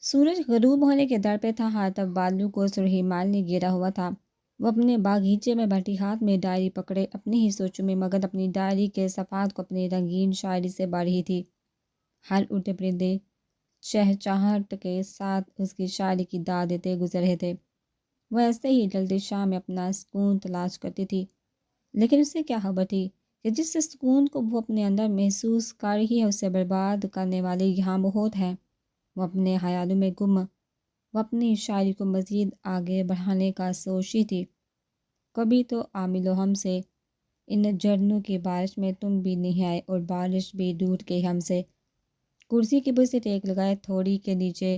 سورج غروب ہونے کے در پہ تھا، ہر طرف بالوں کو سرخی مال نے گھیرا ہوا تھا۔ وہ اپنے باغیچے میں بیٹھی ہاتھ میں ڈائری پکڑے اپنی ہی سوچوں میں مگن اپنی ڈائری کے صفحات کو اپنی رنگین شاعری سے بڑھ رہی تھی۔ ہر اڑتے پرندے چہچہاہٹ کے ساتھ اس کی شاعری کی داد دیتے گزر رہے تھے۔ وہ ایسے ہی ڈلتی شام میں اپنا سکون تلاش کرتی تھی، لیکن اسے کیا خبر تھی کہ جس سکون کو وہ اپنے اندر محسوس کر رہی ہے اسے برباد کرنے والے یہاں بہت ہیں۔ وہ اپنے خیالوں میں گم، وہ اپنی شاعری کو مزید آگے بڑھانے کا سوچ رہی تھی۔ کبھی تو عامل ہم سے ان جھرنوں کی بارش میں تم بھی نہیں آئے اور بارش بھی ڈوٹ گئی ہم سے۔ کرسی کی برسی ٹیک لگائے تھوڑی کے نیچے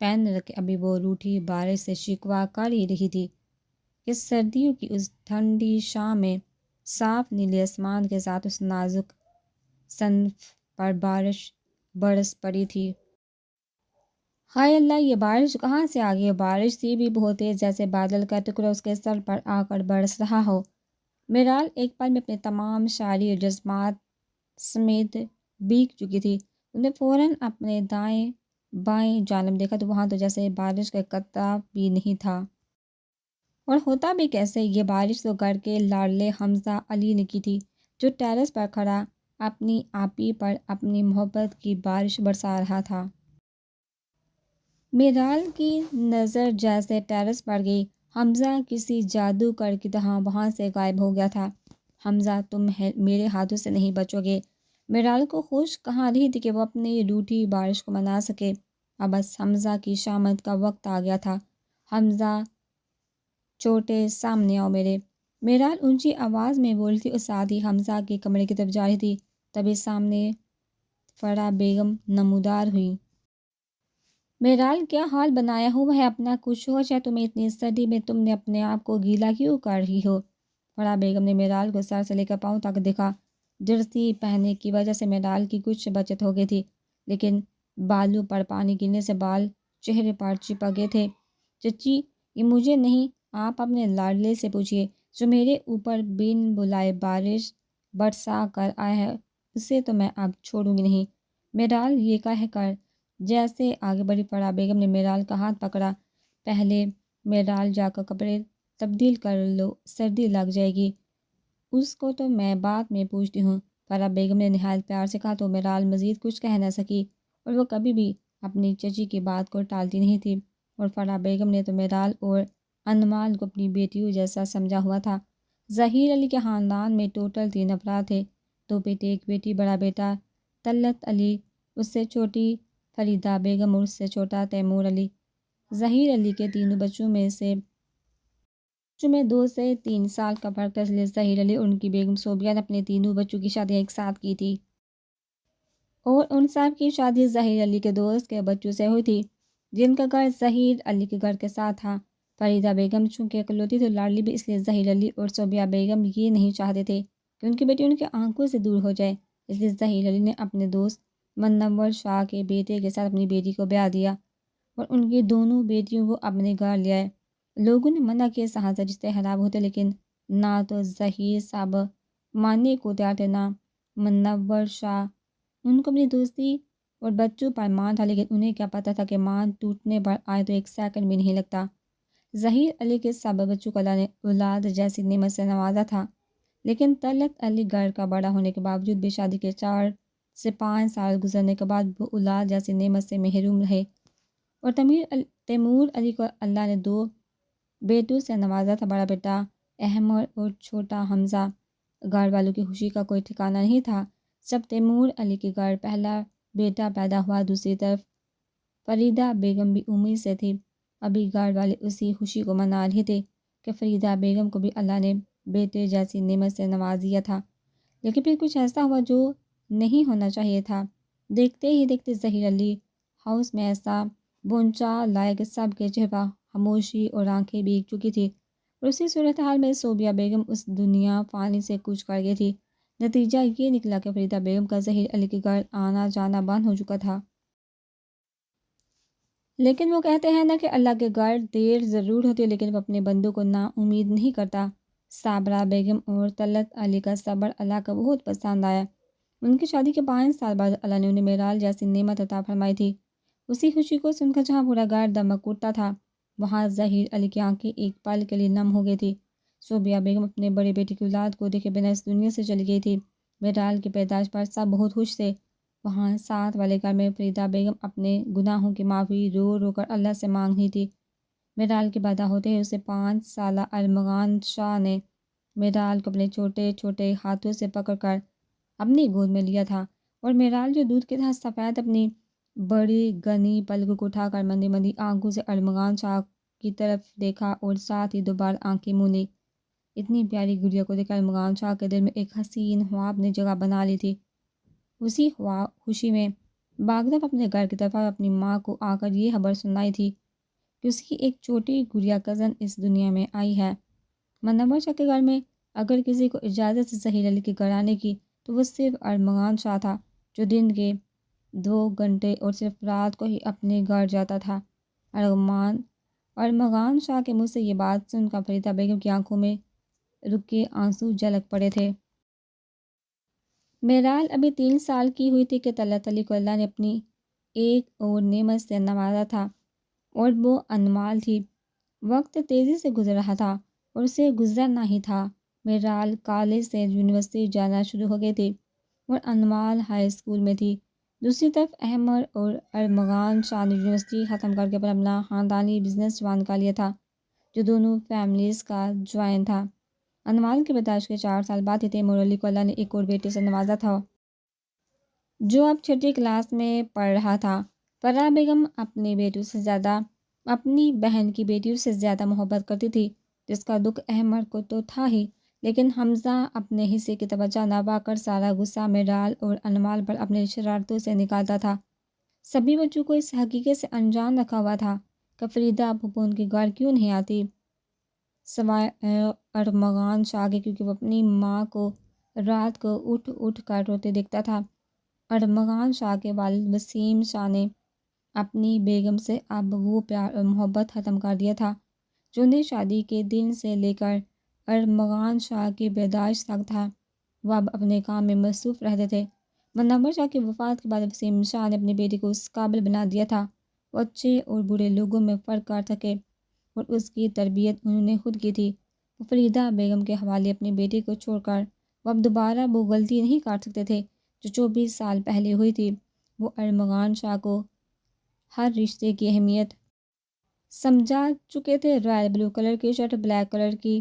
پین رکھے ابھی وہ روٹھی بارش سے شکوہ کر ہی رہی تھی کہ سردیوں کی اس ٹھنڈی شام میں صاف نیلے آسمان کے ساتھ اس نازک صنف پر بارش برس پڑی تھی۔ ہائے اللہ، یہ بارش کہاں سے آ گئی؟ بارش سی بھی بہت تیز، جیسے بادل کا ٹکڑا اس کے سر پر آ کر برس رہا ہو۔ میرال ایک پل میں اپنے تمام شاعری اور جذبات سمیت بھیگ چکی تھی۔ انہوں نے فوراً اپنے دائیں بائیں جانب دیکھا تو وہاں تو جیسے بارش کا قطرہ بھی نہیں تھا۔ اور ہوتا بھی کیسے؟ یہ بارش تو گھر کے لاڈلے حمزہ علی نے کی تھی، جو ٹیرس پر کھڑا اپنی آپی پر اپنی محبت کی بارش برسا رہا تھا۔ میرال کی نظر جیسے ٹیرس پر گئی، حمزہ کسی جادوگر کی طرح وہاں سے غائب ہو گیا تھا۔ حمزہ، تم میرے ہاتھوں سے نہیں بچو گے۔ میرال کو ہوش کہاں رہی تھی کہ وہ اپنی روٹھی بارش کو منا سکے۔ اب بس حمزہ کی شامت کا وقت آ گیا تھا۔ حمزہ چھوٹے، سامنے آؤ میرے۔ میرال اونچی آواز میں بولی تھی اور ساتھ ہی حمزہ کے کمرے کی طرف جا رہی تھی، تبھی سامنے فرح بیگم نمودار ہوئی۔ میرال، کیا حال بنایا ہوا ہے اپنا؟ کچھ سوچ ہے تمہیں؟ اتنی سردی میں تم نے اپنے آپ کو گیلا کیوں کر رہی ہو؟ فرح بیگم نے میرال کو سر سے لے کر پاؤں تک دیکھا۔ جرسی پہننے کی وجہ سے میرال کی کچھ بچت ہو گئی تھی، لیکن بالوں پر پانی گرنے سے بال چہرے پر چپک گئے تھے۔ چچی، یہ مجھے نہیں، آپ اپنے لاڈلے سے پوچھئے جو میرے اوپر بن بلائے بارش برسا کر آیا ہے، اسے تو میں اب چھوڑوں گی نہیں۔ میرال، یہ کہہ کر جیسے آگے بڑھی فرح بیگم نے میرال کا ہاتھ پکڑا۔ پہلے میرال جا کر کپڑے تبدیل کر لو، سردی لگ جائے گی۔ اس کو تو میں بعد میں پوچھتی ہوں، فرح بیگم نے نہایت پیار سے کہا تو میرال مزید کچھ کہہ نہ سکی، اور وہ کبھی بھی اپنی چچی کی بات کو ٹالتی نہیں تھی، اور فرح بیگم نے تو میرال اور انمال کو اپنی بیٹیوں جیسا سمجھا ہوا تھا۔ ظہیر علی کے خاندان میں ٹوٹل 3 افراد تھے، 2 بیٹے 1 بیٹی۔ بڑا بیٹا طلعت علی، اس سے چھوٹی فریدہ بیگم اور اس سے چھوٹا تیمور علی۔ ظہیر علی کے تینوں بچوں میں 2 سے 3 سال کا فرق تھا، اس لیے ظہیر علی اور ان کی بیگم صوبیہ نے اپنے تینوں بچوں کی شادیاں ایک ساتھ کی تھی، اور ان سب کی شادی ظہیر علی کے دوست کے بچوں سے ہوئی تھی، جن کا گھر ظہیر علی کے گھر کے ساتھ تھا۔ فریدہ بیگم چونکہ اکلوتی تھی لاڈلی بھی، اس لیے ظہیر علی اور صوبیہ بیگم یہ نہیں چاہتے تھے کہ ان کی بیٹی ان کی آنکھوں سے دور ہو جائے، اس لیے ظہیر علی نے اپنے دوست منور شاہ کے بیٹے کے ساتھ اپنی بیٹی کو بیاہ دیا اور ان کی دونوں بیٹیوں کو اپنے گھر لے آئے۔ لوگوں نے منع کیا، سہذا رشتے خراب ہوتے، لیکن نہ تو ظہیر صاحب ماننے کو تیار تھے نہ منور شاہ۔ ان کو اپنی دوستی اور بچوں پر مان تھا، لیکن انہیں کیا پتہ تھا کہ مان ٹوٹنے پر آئے تو 1 سیکنڈ بھی نہیں لگتا۔ ظہیر علی کے سب بچوں کو اللہ نے اولاد جیسی نعمت سے نوازا تھا، لیکن طلعت علی گھر کا بڑا ہونے کے باوجود بھی شادی کے 4 سے 5 سال گزرنے کے بعد وہ اولاد جیسی نعمت سے محروم رہے، اور تیمور علی کو اللہ نے 2 بیٹوں سے نوازا تھا، بڑا بیٹا احمد اور چھوٹا حمزہ۔ گھر والوں کی خوشی کا کوئی ٹھکانہ نہیں تھا جب تیمور علی کے گھر پہلا بیٹا پیدا ہوا۔ دوسری طرف فریدہ بیگم بھی امید سے تھی، ابھی گھر والے اسی خوشی کو منا رہے تھے کہ فریدہ بیگم کو بھی اللہ نے بیٹے جیسی نعمت سے نواز دیا تھا، لیکن پھر کچھ ایسا ہوا جو نہیں ہونا چاہیے تھا۔ دیکھتے ہی دیکھتے ظہیر علی ہاؤس میں ایسا بھونچال لائے کہ سب کے چہرے پر خاموشی اور آنکھیں بھیگ چکی تھی، اور اسی صورتحال میں صوبیہ بیگم اس دنیا فانی سے کوچ کر گئی تھی۔ نتیجہ یہ نکلا کہ فریدہ بیگم کا ظہیر علی کے گھر آنا جانا بند ہو چکا تھا۔ لیکن وہ کہتے ہیں نا کہ اللہ کے گھر دیر ضرور ہوتی ہے، لیکن وہ اپنے بندوں کو نا امید نہیں کرتا۔ صابرہ بیگم اور طلعت علی کا صبر اللہ کا بہت پسند آیا۔ ان کی شادی کے 5 سال بعد اللہ نے انہیں میرال جیسی نعمت عطا فرمائی تھی۔ اسی خوشی کو سن کر جہاں پورا گھر دمک اٹھتا تھا، وہاں ظہیر علی کی آنکھیں ایک پل کے لیے نم ہو گئی تھی۔ صوبیہ بیگم اپنے بڑے بیٹے کی اولاد کو دیکھے بنا اس دنیا سے چلی گئی تھی۔ میرال کی پیدائش پر سب بہت خوش تھے۔ وہاں ساتھ والے گھر میں فریدہ بیگم اپنے گناہوں کی معافی رو رو کر اللہ سے مانگ رہی تھی۔ میرال کے پیدا ہوتے ہی اسے 5 سالہ ارمغان شاہ نے میرال کو اپنے چھوٹے چھوٹے ہاتھوں سے پکڑ کر اپنی گود میں لیا تھا، اور میرال جو دودھ کے طرح سفید اپنی بڑی گنی پلکوں کو اٹھا کر مندی مندی آنکھوں سے ارمغان شاہ کی طرف دیکھا اور ساتھ ہی دوبارہ آنکھیں موندی۔ اتنی پیاری گڑیا کو دیکھ کر ارمغان شاہ کے دل میں ایک حسین خواب نے جگہ بنا لی تھی۔ اسی خوشی میں باغرب اپنے گھر کی طرف اپنی ماں کو آ کر یہ خبر سنائی تھی کہ اس کی ایک چھوٹی گڑیا کزن اس دنیا میں آئی ہے۔ منور شاہ کے گھر میں اگر کسی کو اجازت سے ظہیر علی کے گھر آنے کی تو وہ صرف ارمغان شاہ تھا، جو دن کے 2 گھنٹے اور صرف رات کو ہی اپنے گھر جاتا تھا۔ ارمغان شاہ کے منہ سے یہ بات سن کر فریدہ بیگم کی آنکھوں میں رکے آنسو جھلک پڑے تھے۔ میرال ابھی 3 سال کی ہوئی تھی کہ طلعت علی کو اللہ نے اپنی ایک اور نعمت سے نوازا تھا، اور وہ انمال تھی۔ وقت تیزی سے گزر رہا تھا اور اسے گزرنا ہی تھا۔ میرال کالج سے یونیورسٹی جانا شروع ہو گئی تھی اور انمال ہائی اسکول میں تھی۔ دوسری طرف احمد اور ارمغان شاہ نے یونیورسٹی ختم کر کے اپنا خاندانی بزنس جوان کا لیا تھا، جو دونوں فیملیز کا جوائن تھا۔ انمال کی پیدائش کے 4 سال بعد ہی تیمور علی کو اللہ نے ایک اور بیٹے سے نوازا تھا، جو اب 6ٹھی کلاس میں پڑھ رہا تھا۔ فرح بیگم اپنی بیٹیوں سے زیادہ اپنی بہن کی بیٹیوں سے زیادہ محبت کرتی تھی، جس کا دکھ احمد کو تو تھا ہی، لیکن حمزہ اپنے حصے کی توجہ نہ پا کر سارا غصہ میرال اور انمال پر اپنے شرارتوں سے نکالتا تھا۔ سبھی بچوں کو اس حقیقت سے انجان رکھا ہوا تھا کہ فریدہ پھوپھو ان کے گھر کیوں نہیں آتی، سوائے ارمغان شاہ کے، کیونکہ وہ اپنی ماں کو رات کو اٹھ اٹھ کر روتے دیکھتا تھا۔ ارمغان شاہ کے والد وسیم شاہ نے اپنی بیگم سے اب وہ پیار اور محبت ختم کر دیا تھا جو انہیں شادی کے دن سے لے کر ارمغان شاہ کی پیدائش تک تھا۔ وہ اب اپنے کام میں مصروف رہتے تھے۔ منور شاہ کی وفات کے بعد وسیم شاہ نے اپنی بیٹی کو اس قابل بنا دیا تھا وہ اچھے اور برے لوگوں میں فرق کر سکے، اور اس کی تربیت انہوں نے خود کی تھی۔ وہ فریدہ بیگم کے حوالے اپنی بیٹی کو چھوڑ کر وہ اب دوبارہ وہ غلطی نہیں کر سکتے تھے جو 24 سال پہلے ہوئی تھی۔ وہ ارمغان شاہ کو ہر رشتے کی اہمیت سمجھا چکے تھے۔ رائل بلو کلر کی شرٹ، بلیک کلر کی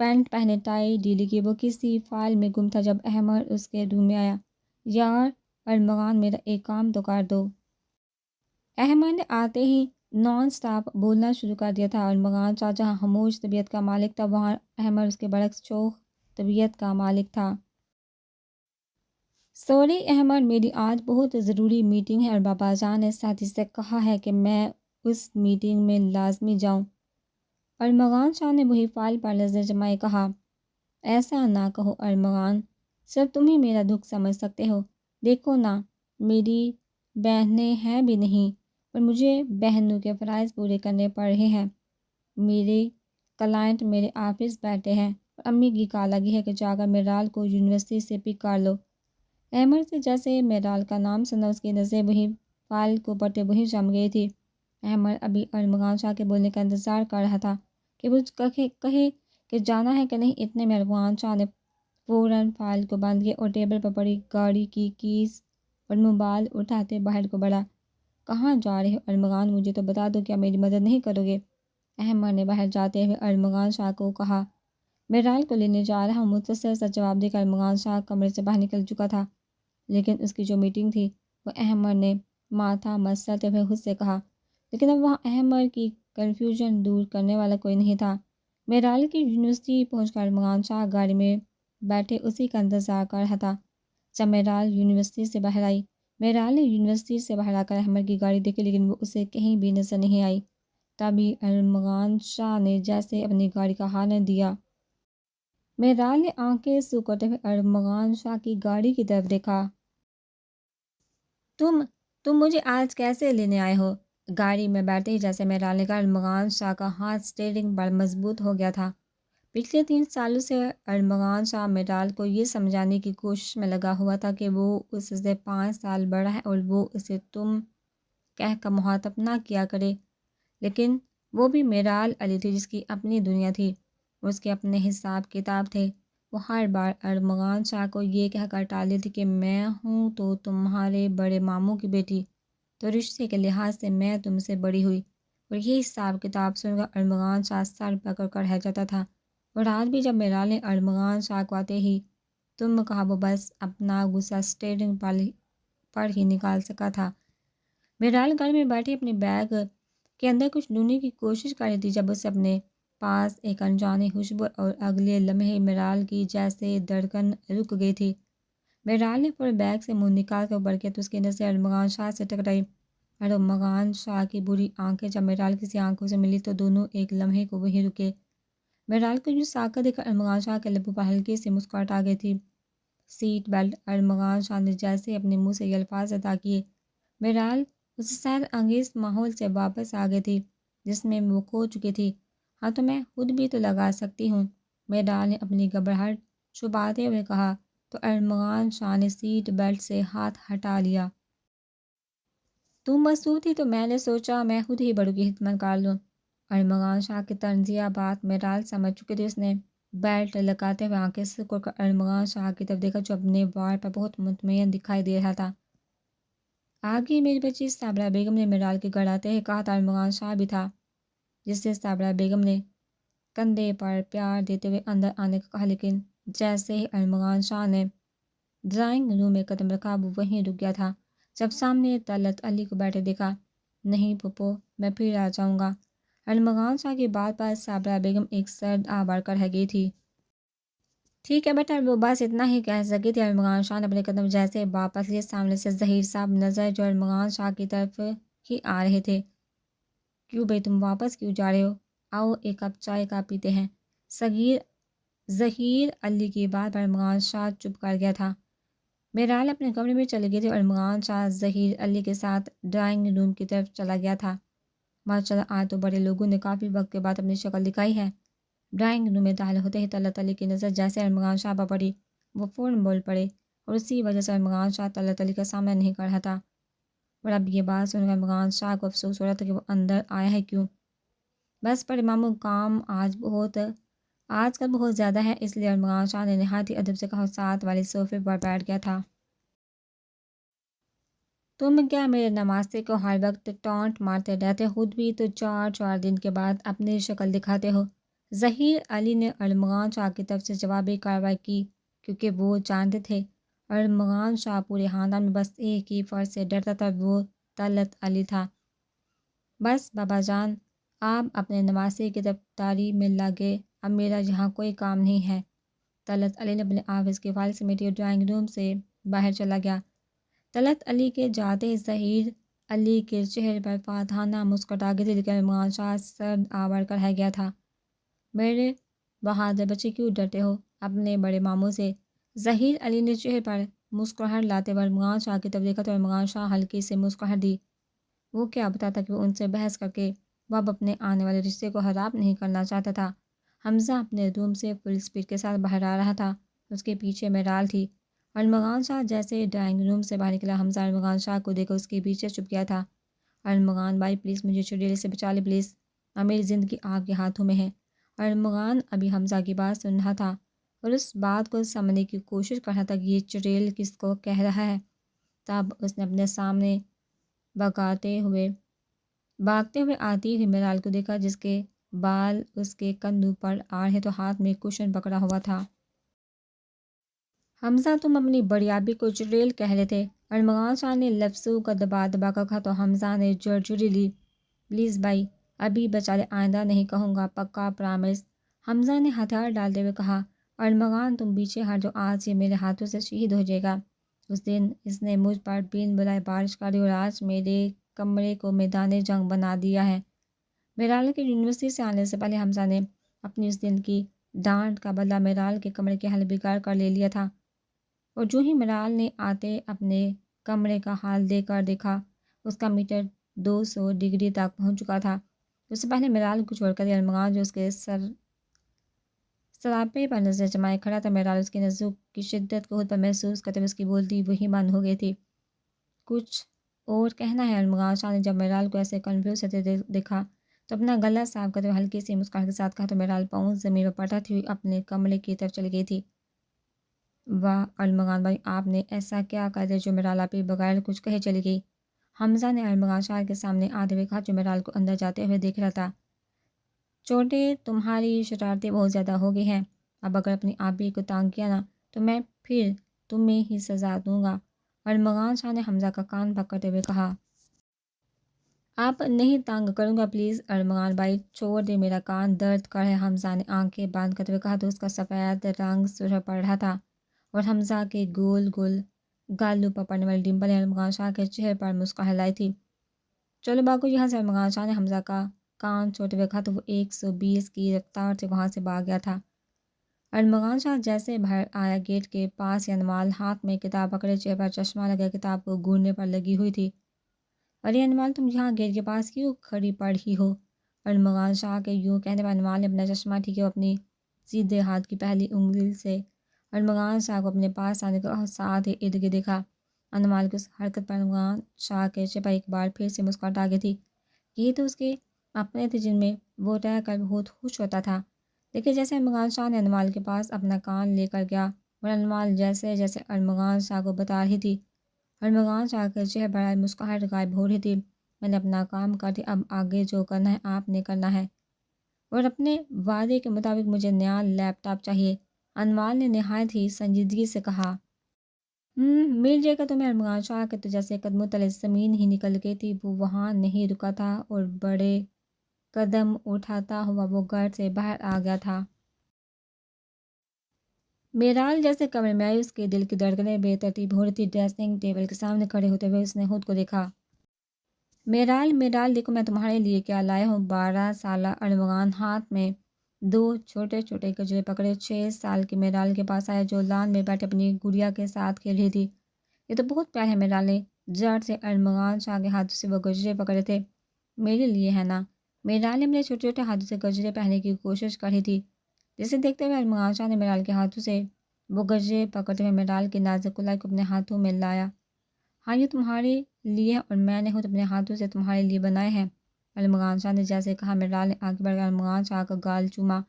پینٹ پہنے، ٹائی ڈھیلی کی، وہ کسی فائل میں گم تھا جب احمد اس کے روم میں آیا۔ یار ارمغان، میرا ایک کام تو کر دو۔ احمد نے آتے ہی نان سٹاپ بولنا شروع کر دیا تھا۔ ارمغان شاہ جہاں خاموش طبیعت کا مالک تھا، وہاں احمد اس کے برعکس شوخ طبیعت کا مالک تھا۔ سوری احمد، میری آج بہت ضروری میٹنگ ہے اور بابا جان نے ساتھی سے کہا ہے کہ میں اس میٹنگ میں لازمی جاؤں۔ ارمغان شاہ نے وہی فائل پر نظر جمائے کہا، ایسا نہ کہو ارمغان، صرف تم ہی میرا دکھ سمجھ سکتے ہو۔ دیکھو نا، میری بہنیں ہیں بھی نہیں اور مجھے بہنوں کے فرائض پورے کرنے پڑ رہے ہیں۔ میرے کلائنٹ میرے آفس بیٹھے ہیں اور امی کی کال لگی ہے کہ جا کر میرال کو یونیورسٹی سے پک کر لو۔ احمد سے جیسے میرال کا نام سنا، اس کی نظریں وہی فائل کو پڑھتے وہی جم گئی تھی۔ احمد ابھی ارمغان شاہ کے بولنے کا انتظار کر رہا تھا کہ وہ کہے کہ جانا ہے کہ نہیں۔ اتنے میں ارمغان شاہ نے فوراً فائل کو بند کیا اور ٹیبل پر پڑی گاڑی کی کیز اور موبائل اٹھاتے باہر کو بڑھا۔ کہاں جا رہے ہو ارمغان، مجھے تو بتا دو، کیا میری مدد نہیں کرو گے؟ احمد نے باہر جاتے ہوئے ارمغان شاہ کو کہا، میرال کو لینے جا رہا ہوں۔ مختصر سا جواب دے کر ارمغان شاہ کمرے سے باہر نکل چکا تھا، لیکن اس کی جو میٹنگ تھی وہ احمد نے ماتھا مسلتے ہوئے خود سے کہا، لیکن اب وہاں احمد کی کنفیوژن دور کرنے والا کوئی نہیں تھا۔ میرال کی یونیورسٹی پہنچ کر ارمغان شاہ گاڑی میں بیٹھے اسی کا انتظار کر رہا تھا۔ جب میرال یونیورسٹی سے باہر آئی، میرال نے یونیورسٹی سے باہر آ کر احمد کی گاڑی دیکھی، لیکن وہ اسے کہیں بھی نظر نہیں آئی۔ تبھی ارمغان شاہ نے جیسے اپنی گاڑی کا ہارن دیا۔ میرال نے آنکھیں سو کرتے ہوئے ارمغان شاہ کی گاڑی کی طرف دیکھا۔ تم مجھے آج کیسے لینے آئے ہو؟ گاڑی میں بیٹھتے ہی جیسے میرال نے کہا، ارمغان شاہ کا ہاتھ اسٹیئرنگ پر مضبوط ہو گیا تھا۔ پچھلے 3 سالوں سے ارمغان شاہ میرال کو یہ سمجھانے کی کوشش میں لگا ہوا تھا کہ وہ اس سے 5 سال بڑا ہے اور وہ اسے تم کہہ کر مخاطب نہ کیا کرے، لیکن وہ بھی میرال علی تھی جس کی اپنی دنیا تھی، اس کے اپنے حساب کتاب تھے۔ وہ ہر بار ارمغان شاہ کو یہ کہہ کر ٹال دیتی کہ میں ہوں تو تمہارے بڑے ماموں کی بیٹی، تو رشتے کے لحاظ سے میں تم سے بڑی ہوئی، اور یہ حساب کتاب سن کر ارمغان شاہ سر پکڑ کر رہ جاتا تھا۔ اور آج بھی جب میرال نے ارمغان شاہ کو آتے ہی تم کہا، وہ بس اپنا غصہ اسٹیئرنگ پر ہی نکال سکا تھا۔ میرال گھر میں بیٹھی اپنے بیگ کے اندر کچھ ڈھونڈنے کی کوشش کر رہی تھی جب اسے اپنے پاس ایک انجانی خوشبو، اور اگلے لمحے میرال کی جیسے دھڑکن رک گئی تھی۔ میرال نے پورے بیگ سے منہ نکال کر اوپر کیا تو اس کی نظر ارمغان شاہ سے ٹکرائی۔ ارمغان شاہ کی بری آنکھیں جب میرال کسی آنکھوں سے ملی تو دونوں ایک لمحے کو وہیں رکے۔ میرال کو جو ساکت دیکھ کر ارمغان شاہ کے لبوں پر ہلکی سی مسکراہٹ آ گئی تھی۔ Seat belt. ارمغان شاہ نے جیسے اپنے منہ سے یہ الفاظ ادا کیے، میرال اس سحر انگیز ماحول سے واپس آ گئی تھی جس میں وہ کھو چکی تھی۔ ہاں تو میں خود بھی تو لگا سکتی ہوں، میرال نے اپنی گھبراہٹ چھپاتے ہوئے کہا، تو ارمغان شاہ نے سیٹ بیلٹ سے ہاتھ ہٹا لیا۔ تم مصروف تھی تو میں نے سوچا میں خود ہی بڑوں کی خدمت کر لوں۔ ارمغان شاہ کی طنزیہ بات میرال سمجھ چکی تھی۔ اس نے بیلٹ لگاتے ہوئے آنکھیں سکوڑ کر ارمغان شاہ کی طرف دیکھا جو اپنے وار پر بہت مطمئن دکھائی دے رہا تھا۔ آگے میری بچی صابرہ بیگم نے میرال کے گھر آتے ہی کہا تھا۔ ارمغان شاہ بھی تھا جس سے صابرہ بیگم نے کندھے پر پیار دیتے ہوئے اندر آنے کا کہا، لیکن جیسے ہی ارمغان شاہ نے ڈرائنگ روم میں قدم رکھا وہ وہیں رک گیا تھا۔ جب سامنے طلعت علی کو بیٹھے دیکھا، نہیں پھپھو، میں پھر آ جاؤں گا۔ ارمغان شاہ کی بات پر صابرہ بیگم ایک سرد آبار کر رہ گئی تھی۔ ٹھیک ہے بیٹا، وہ بس اتنا ہی کہہ سکی تھی۔ ارمغان شاہ نے اپنے قدم جیسے واپس لیے، سامنے سے ظہیر صاحب نظر جو ارمغان شاہ کی طرف ہی آ رہے تھے۔ کیوں بھائی، تم واپس کیوں جا رہے ہو؟ آؤ ایک کپ چائے کا پیتے ہیں۔ ظہیر علی کی بات پر ارمغان شاہ چپ کر گیا تھا۔ میرال اپنے کمرے میں چلی گئی تھی اور ارمغان شاہ ظہیر علی کے ساتھ ڈرائنگ روم کی طرف چلا گیا تھا۔ ماشاءاللہ، آج تو بڑے لوگوں نے کافی وقت کے بعد اپنی شکل دکھائی ہے۔ ڈرائنگ روم میں داخل ہوتے ہی طلعت علی کی نظر جیسے ارمغان شاہ پر پڑی، وہ فوراً بول پڑے، اور اسی وجہ سے ارمغان شاہ طلعت علی کا سامنا نہیں کر رہا تھا۔ اور اب یہ بات سن کر ارمغان شاہ کو افسوس ہو رہا تھا کہ وہ اندر آیا ہے کیوں۔ بس بڑے ماموں، کام آج کل بہت زیادہ ہے، اس لیے ارمغان شاہ نے نہایت ہی ادب سے کہا، ساتھ والے صوفے پر بیٹھ گیا تھا۔ تم کیا میرے نواسے کو ہر وقت ٹانٹ مارتے رہتے، خود بھی تو 4 دن کے بعد اپنی شکل دکھاتے ہو۔ ظہیر علی نے ارمغان شاہ کی طرف سے جوابی کارروائی کی، کیونکہ وہ جانتے تھے ارمغان شاہ پورے خاندان میں بس ایک ہی فرد سے ڈرتا تھا، وہ طلعت علی تھا۔ بس بابا جان، آپ اپنے نواسے کی طرفداری میں لگے، اب میرا یہاں کوئی کام نہیں ہے۔ طلعت علی نے اپنے آفس کی فائل سمیٹی اور ڈرائنگ روم سے باہر چلا گیا۔ طلعت علی کے جاتے ہی ظہیر علی کے چہرے پر فاتحانہ مسکراہٹ آ گئی تھی، لیکن ارمغان شاہ سرد آوار کر رہ گیا تھا۔ میرے بہادر بچے، کیوں ڈرتے ہو اپنے بڑے ماموں سے؟ ظہیر علی نے چہرے پر مسکراہٹ لاتے ہوئے ارمغان شاہ کی طرف دیکھا تو ارمغان شاہ ہلکی سے مسکراہٹ دی۔ وہ کیا بتاتا کہ وہ ان سے بحث کر کے وہ اب اپنے آنے والے رشتے کو خراب نہیں کرنا چاہتا تھا۔ حمزہ اپنے روم سے فل اسپیڈ کے ساتھ باہر آ رہا تھا، اس کے پیچھے میرال تھی۔ ارمغان شاہ جیسے ڈرائنگ روم سے باہر نکلا، حمزہ ارمغان شاہ کو دیکھ کر اس کے پیچھے چھپ گیا تھا۔ ارمغان بھائی پلیز مجھے چڑیل سے بچا لے پلیز، اب میری زندگی آپ کے ہاتھوں میں ہے۔ ارمغان ابھی حمزہ کی بات سن رہا تھا اور اس بات کو سمجھنے کی کوشش کر رہا تھا کہ یہ چڑیل کس کو کہہ رہا ہے۔ تب اس نے اپنے سامنے بھاگتے ہوئے آتی ہوئی میرال کو دیکھا، جس کے بال اس کے کندھوں پر آ رہے تو ہاتھ میں کشن پکڑا ہوا تھا۔ حمزہ، تم اپنی بڑیابی کو چڑیل کہہ رہے تھے؟ ارمغان شاہ نے لفظوں کا دبا دبا کر کہا تو حمزہ نے جھرجھری لی۔ پلیز بھائی، ابھی بچا لے، آئندہ نہیں کہوں گا، پکا پرامس، حمزہ نے ہتھیار ڈالتے ہوئے کہا۔ ارمغان، تم پیچھے ہٹ جاؤ، آج یہ میرے ہاتھوں سے شہید ہو جائے گا۔ اس دن اس نے مجھ پر بن بلائے بارش کر دی اور آج میرے کمرے کو میدان جنگ بنا دیا ہے۔ میرال کے یونیورسٹی سے آنے سے پہلے حمزہ نے اپنی اس دن کی ڈانٹ کا بدلہ میرال کے کمرے کے حل بگاڑ کر لے لیا تھا، اور جو ہی میرال نے آتے اپنے کمرے کا حال دے کر دیکھا، اس کا میٹر 200 ڈگری تک پہنچ چکا تھا۔ اس سے پہلے میرال کو چھوڑ کر ارمغان جو اس کے سراپے پر نظر جمائے کھڑا تھا، میرال اس کی نظروں کی شدت کو خود پر محسوس کرتے ہوئے اس کی بولتی وہی بند ہو گئی تھی۔ کچھ اور کہنا ہے ارمغان شاہ نے جب میرال کو ایسے کنفیوز ہوتے دیکھا تو اپنا گلا صاف کرتے ہوئے ہلکی سی مسکراہٹ کے ساتھ کہا تو میرال پاؤں زمین پر پٹکتی ہوئی اپنے کمرے کی طرف چلی گئی تھی۔ واہ ارمغان بھائی، آپ نے ایسا کیا کر دیا جو میرال آپ ہی بغیر کچھ کہے چلی گئی؟ حمزہ نے ارمغان شاہ کے سامنے آتے ہوئے کہا جو میرال کو اندر جاتے ہوئے دیکھ رہا تھا۔ چھوٹے، تمہاری شرارتیں بہت زیادہ ہو گئی ہیں، اب اگر اپنی آپی کو تانگ کیا نا تو میں پھر تمہیں ہی سزا دوں گا۔ ارمغان شاہ نے حمزہ کا کان پکڑتے ہوئے کہا آپ نہیں تانگ کروں گا پلیز ارمغان بھائی، چھوڑ دے میرا کان درد کر ہے۔ حمزہ نے آنکھیں بند کرتے ہوئے کہا تو اس کا سفید رنگ سرخ پڑ رہا تھا اور حمزہ کے گول گول گالوں پر پڑنے والی ڈمپل نے ارمغان شاہ کے چہرے پر مسکراہٹ لائی تھی۔ چلو باغو یہاں سے، ارمغان شاہ نے حمزہ کا کان چھوڑتے ہوئے کہا تو وہ 120 کی رفتار سے وہاں سے بھاگ گیا تھا۔ ارمغان شاہ جیسے باہر آیا گیٹ کے پاس ہی انمال ہاتھ میں کتاب پکڑے چہرے پر چشمہ لگا کتاب کو گھورنے پر لگی ہوئی تھی۔ ارے انمال، تم یہاں گیٹ کے پاس کیوں کھڑی پڑی ہو؟ ارمغان شاہ کے یوں کہنے پر انمال نے اپنا چشمہ ٹھیک ہے اپنی سیدھے ہاتھ کی پہلی انگلی سے ارمغان شاہ کو اپنے پاس آنے کا ساتھ ہی ارد گرد دیکھا۔ انمال کی اس حرکت پر ارمغان شاہ کے چہرے پر ایک بار پھر سے مسکراہٹ آ گئی تھی۔ یہی تو اس کے اپنے تھے جن میں وہ رہ کر بہت خوش ہوتا تھا۔ لیکن جیسے ارمغان شاہ نے انمال کے پاس اپنا کان لے کر گیا اور انمال جیسے جیسے ارمغان شاہ کو بتا رہی تھی، ارمغان شاہ کے چہرے پر مسکراہٹ غائب ہو رہی تھی۔ میں نے اپنا کام کر دیا، اب آگے جو کرنا ہے آپ نے کرنا ہے، اور اپنے وعدے کے مطابق مجھے نیا لیپ ٹاپ چاہیے، انمال نے نہایت ہی سنجیدگی سے کہا۔ مل جائے گا تمہیں ارمغان شاہ کے تو جیسے قدموں تلے زمین ہی نکل گئی تھی۔ وہ وہاں نہیں رکا تھا اور بڑے قدم اٹھاتا ہوا وہ گھر سے باہر آ گیا تھا۔ میرال جیسے کمرے میں آئی، اس کے دل کی دھڑکنیں بے ترتیب ہو رہی تھی۔ ڈریسنگ ٹیبل کے سامنے کھڑے ہوتے ہوئے اس نے خود کو دیکھا۔ میرال میرال دیکھو میں تمہارے لیے کیا لایا ہوں۔ 12 سالہ ارمغان ہاتھ میں 2 چھوٹے چھوٹے گجرے پکڑے 6 سال کی میرال کے پاس آیا جو لان میں بیٹھے اپنی گڑیا کے ساتھ کھیل رہی تھی۔ یہ تو بہت پیارا ہے، میرال نے جڑ سے ارمغان شاہ کے ہاتھوں سے وہ گجرے پکڑے تھے۔ میرے لیے ہے نا؟ میرال نے اپنے چھوٹے چھوٹے ہاتھوں سے گجرے پہننے کی کوشش کر رہی تھی، جسے دیکھتے ہوئے ارمغان شاہ نے میرال کے ہاتھوں سے وہ گجرے پکڑتے ہوئے میرال کی نازک کلائی کو اپنے ہاتھوں میں لایا۔ ہاں یہ تمہارے لیے اور میں نے خود اپنے ہاتھوں سے تمہارے لیے بنائے ہیں، ارمغان شاہ نے جیسے کہا۔ میرال نے آگے بڑھ کر ارمغان شاہ کا گال چوما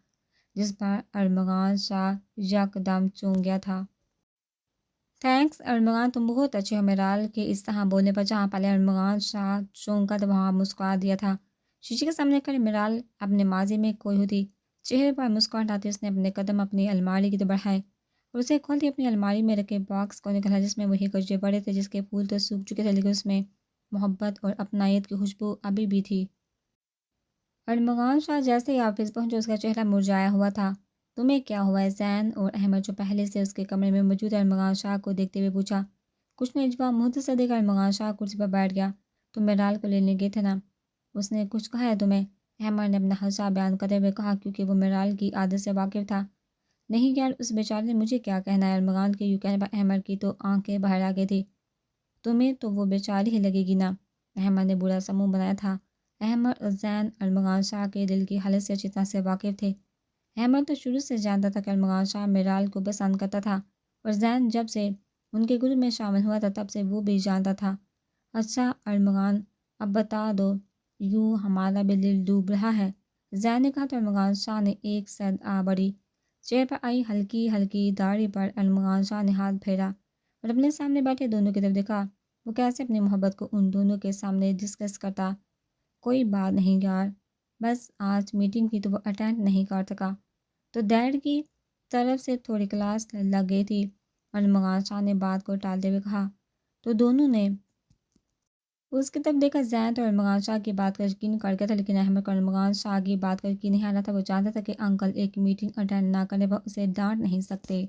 جس پر ارمغان شاہ یکدم چونک گیا تھا۔ تھینکس ارمغان، تم بہت اچھے ہو۔ میرال کے اس طرح بولنے پر جہاں پہلے ارمغان شاہ چونکا تھا وہاں مسکرا دیا تھا۔ شیشے کے سامنے کھڑی میرال اپنے ماضی میں کھوئی ہوئی، چہرے پر مسکراہٹ آتی اس نے اپنے قدم اپنی الماری کی طرف بڑھائے اور اسے کھولتی اپنی الماری میں رکھے باکس کو نکالا جس میں وہی گجرے پڑے تھے جس کے پھول تو سوکھ چکے تھے لیکن اس میں محبت اور اپنائیت کی خوشبو ابھی بھی تھی۔ ارمغان شاہ جیسے ہی آفس پہنچے اس کا چہرہ مرجھایا ہوا تھا۔ تمہیں کیا ہوا ہے؟ زین اور احمد جو پہلے سے اس کے کمرے میں موجود ارمغان شاہ کو دیکھتے ہوئے پوچھا۔ کچھ نہیں، جواب مختصر دے کر ارمغان شاہ کرسی پر بیٹھ گیا۔ تم میرال کو لینے گئے تھے نا؟ اس نے کچھ کہا ہے تمہیں؟ احمد نے اپنا خدشہ بیان کرتے ہوئے کہا کیونکہ وہ میرال کی عادت سے واقف تھا۔ نہیں یار، اس بیچارے نے مجھے کیا کہنا ہے؟ ارمغان کے یوں کہنے پر احمد کی تو آنکھیں باہر آ گئی تھی۔ تمہیں تو وہ بیچاری ہی لگے گی نا؟ احمد نے برا سا منہ بنایا تھا۔ احمد اور زین ارمغان شاہ کے دل کی حالت سے اچھی طرح سے واقف تھے۔ احمد تو شروع سے جانتا تھا کہ ارمغان شاہ میرال کو پسند کرتا تھا اور زین جب سے ان کے گروپ میں شامل ہوا تھا تب سے وہ بھی جانتا تھا۔ اچھا ارمغان، اب بتا دو، یوں ہمارا بھی دل ڈوب رہا ہے، زین نے کہا تو ارمغان شاہ نے ایک سد آ بڑھی چہرے پر آئی ہلکی ہلکی داڑھی پر ارمغان شاہ نے ہاتھ پھیرا اور اپنے سامنے بیٹھے دونوں کی طرف دیکھا۔ وہ کیسے اپنی محبت کو ان دونوں کے سامنے ڈسکس کرتا؟ کوئی بات نہیں یار، بس آج میٹنگ تھی تو وہ اٹینڈ نہیں کر سکا، تو ڈیڈ کی طرف سے تھوڑی کلاس لگ گئی تھی، ارمغان شاہ نے بات کو ٹالتے ہوئے کہا۔ تو دونوں نے اس کی طرف دیکھا۔ زین تو ارمغان شاہ کی بات کا یقین کر گیا تھا لیکن احمد کو ارمغان شاہ کی بات کا یقین نہیں آ رہا تھا۔ وہ جانتا تھا کہ انکل ایک میٹنگ اٹینڈ نہ کرنے پر اسے ڈانٹ نہیں سکتے۔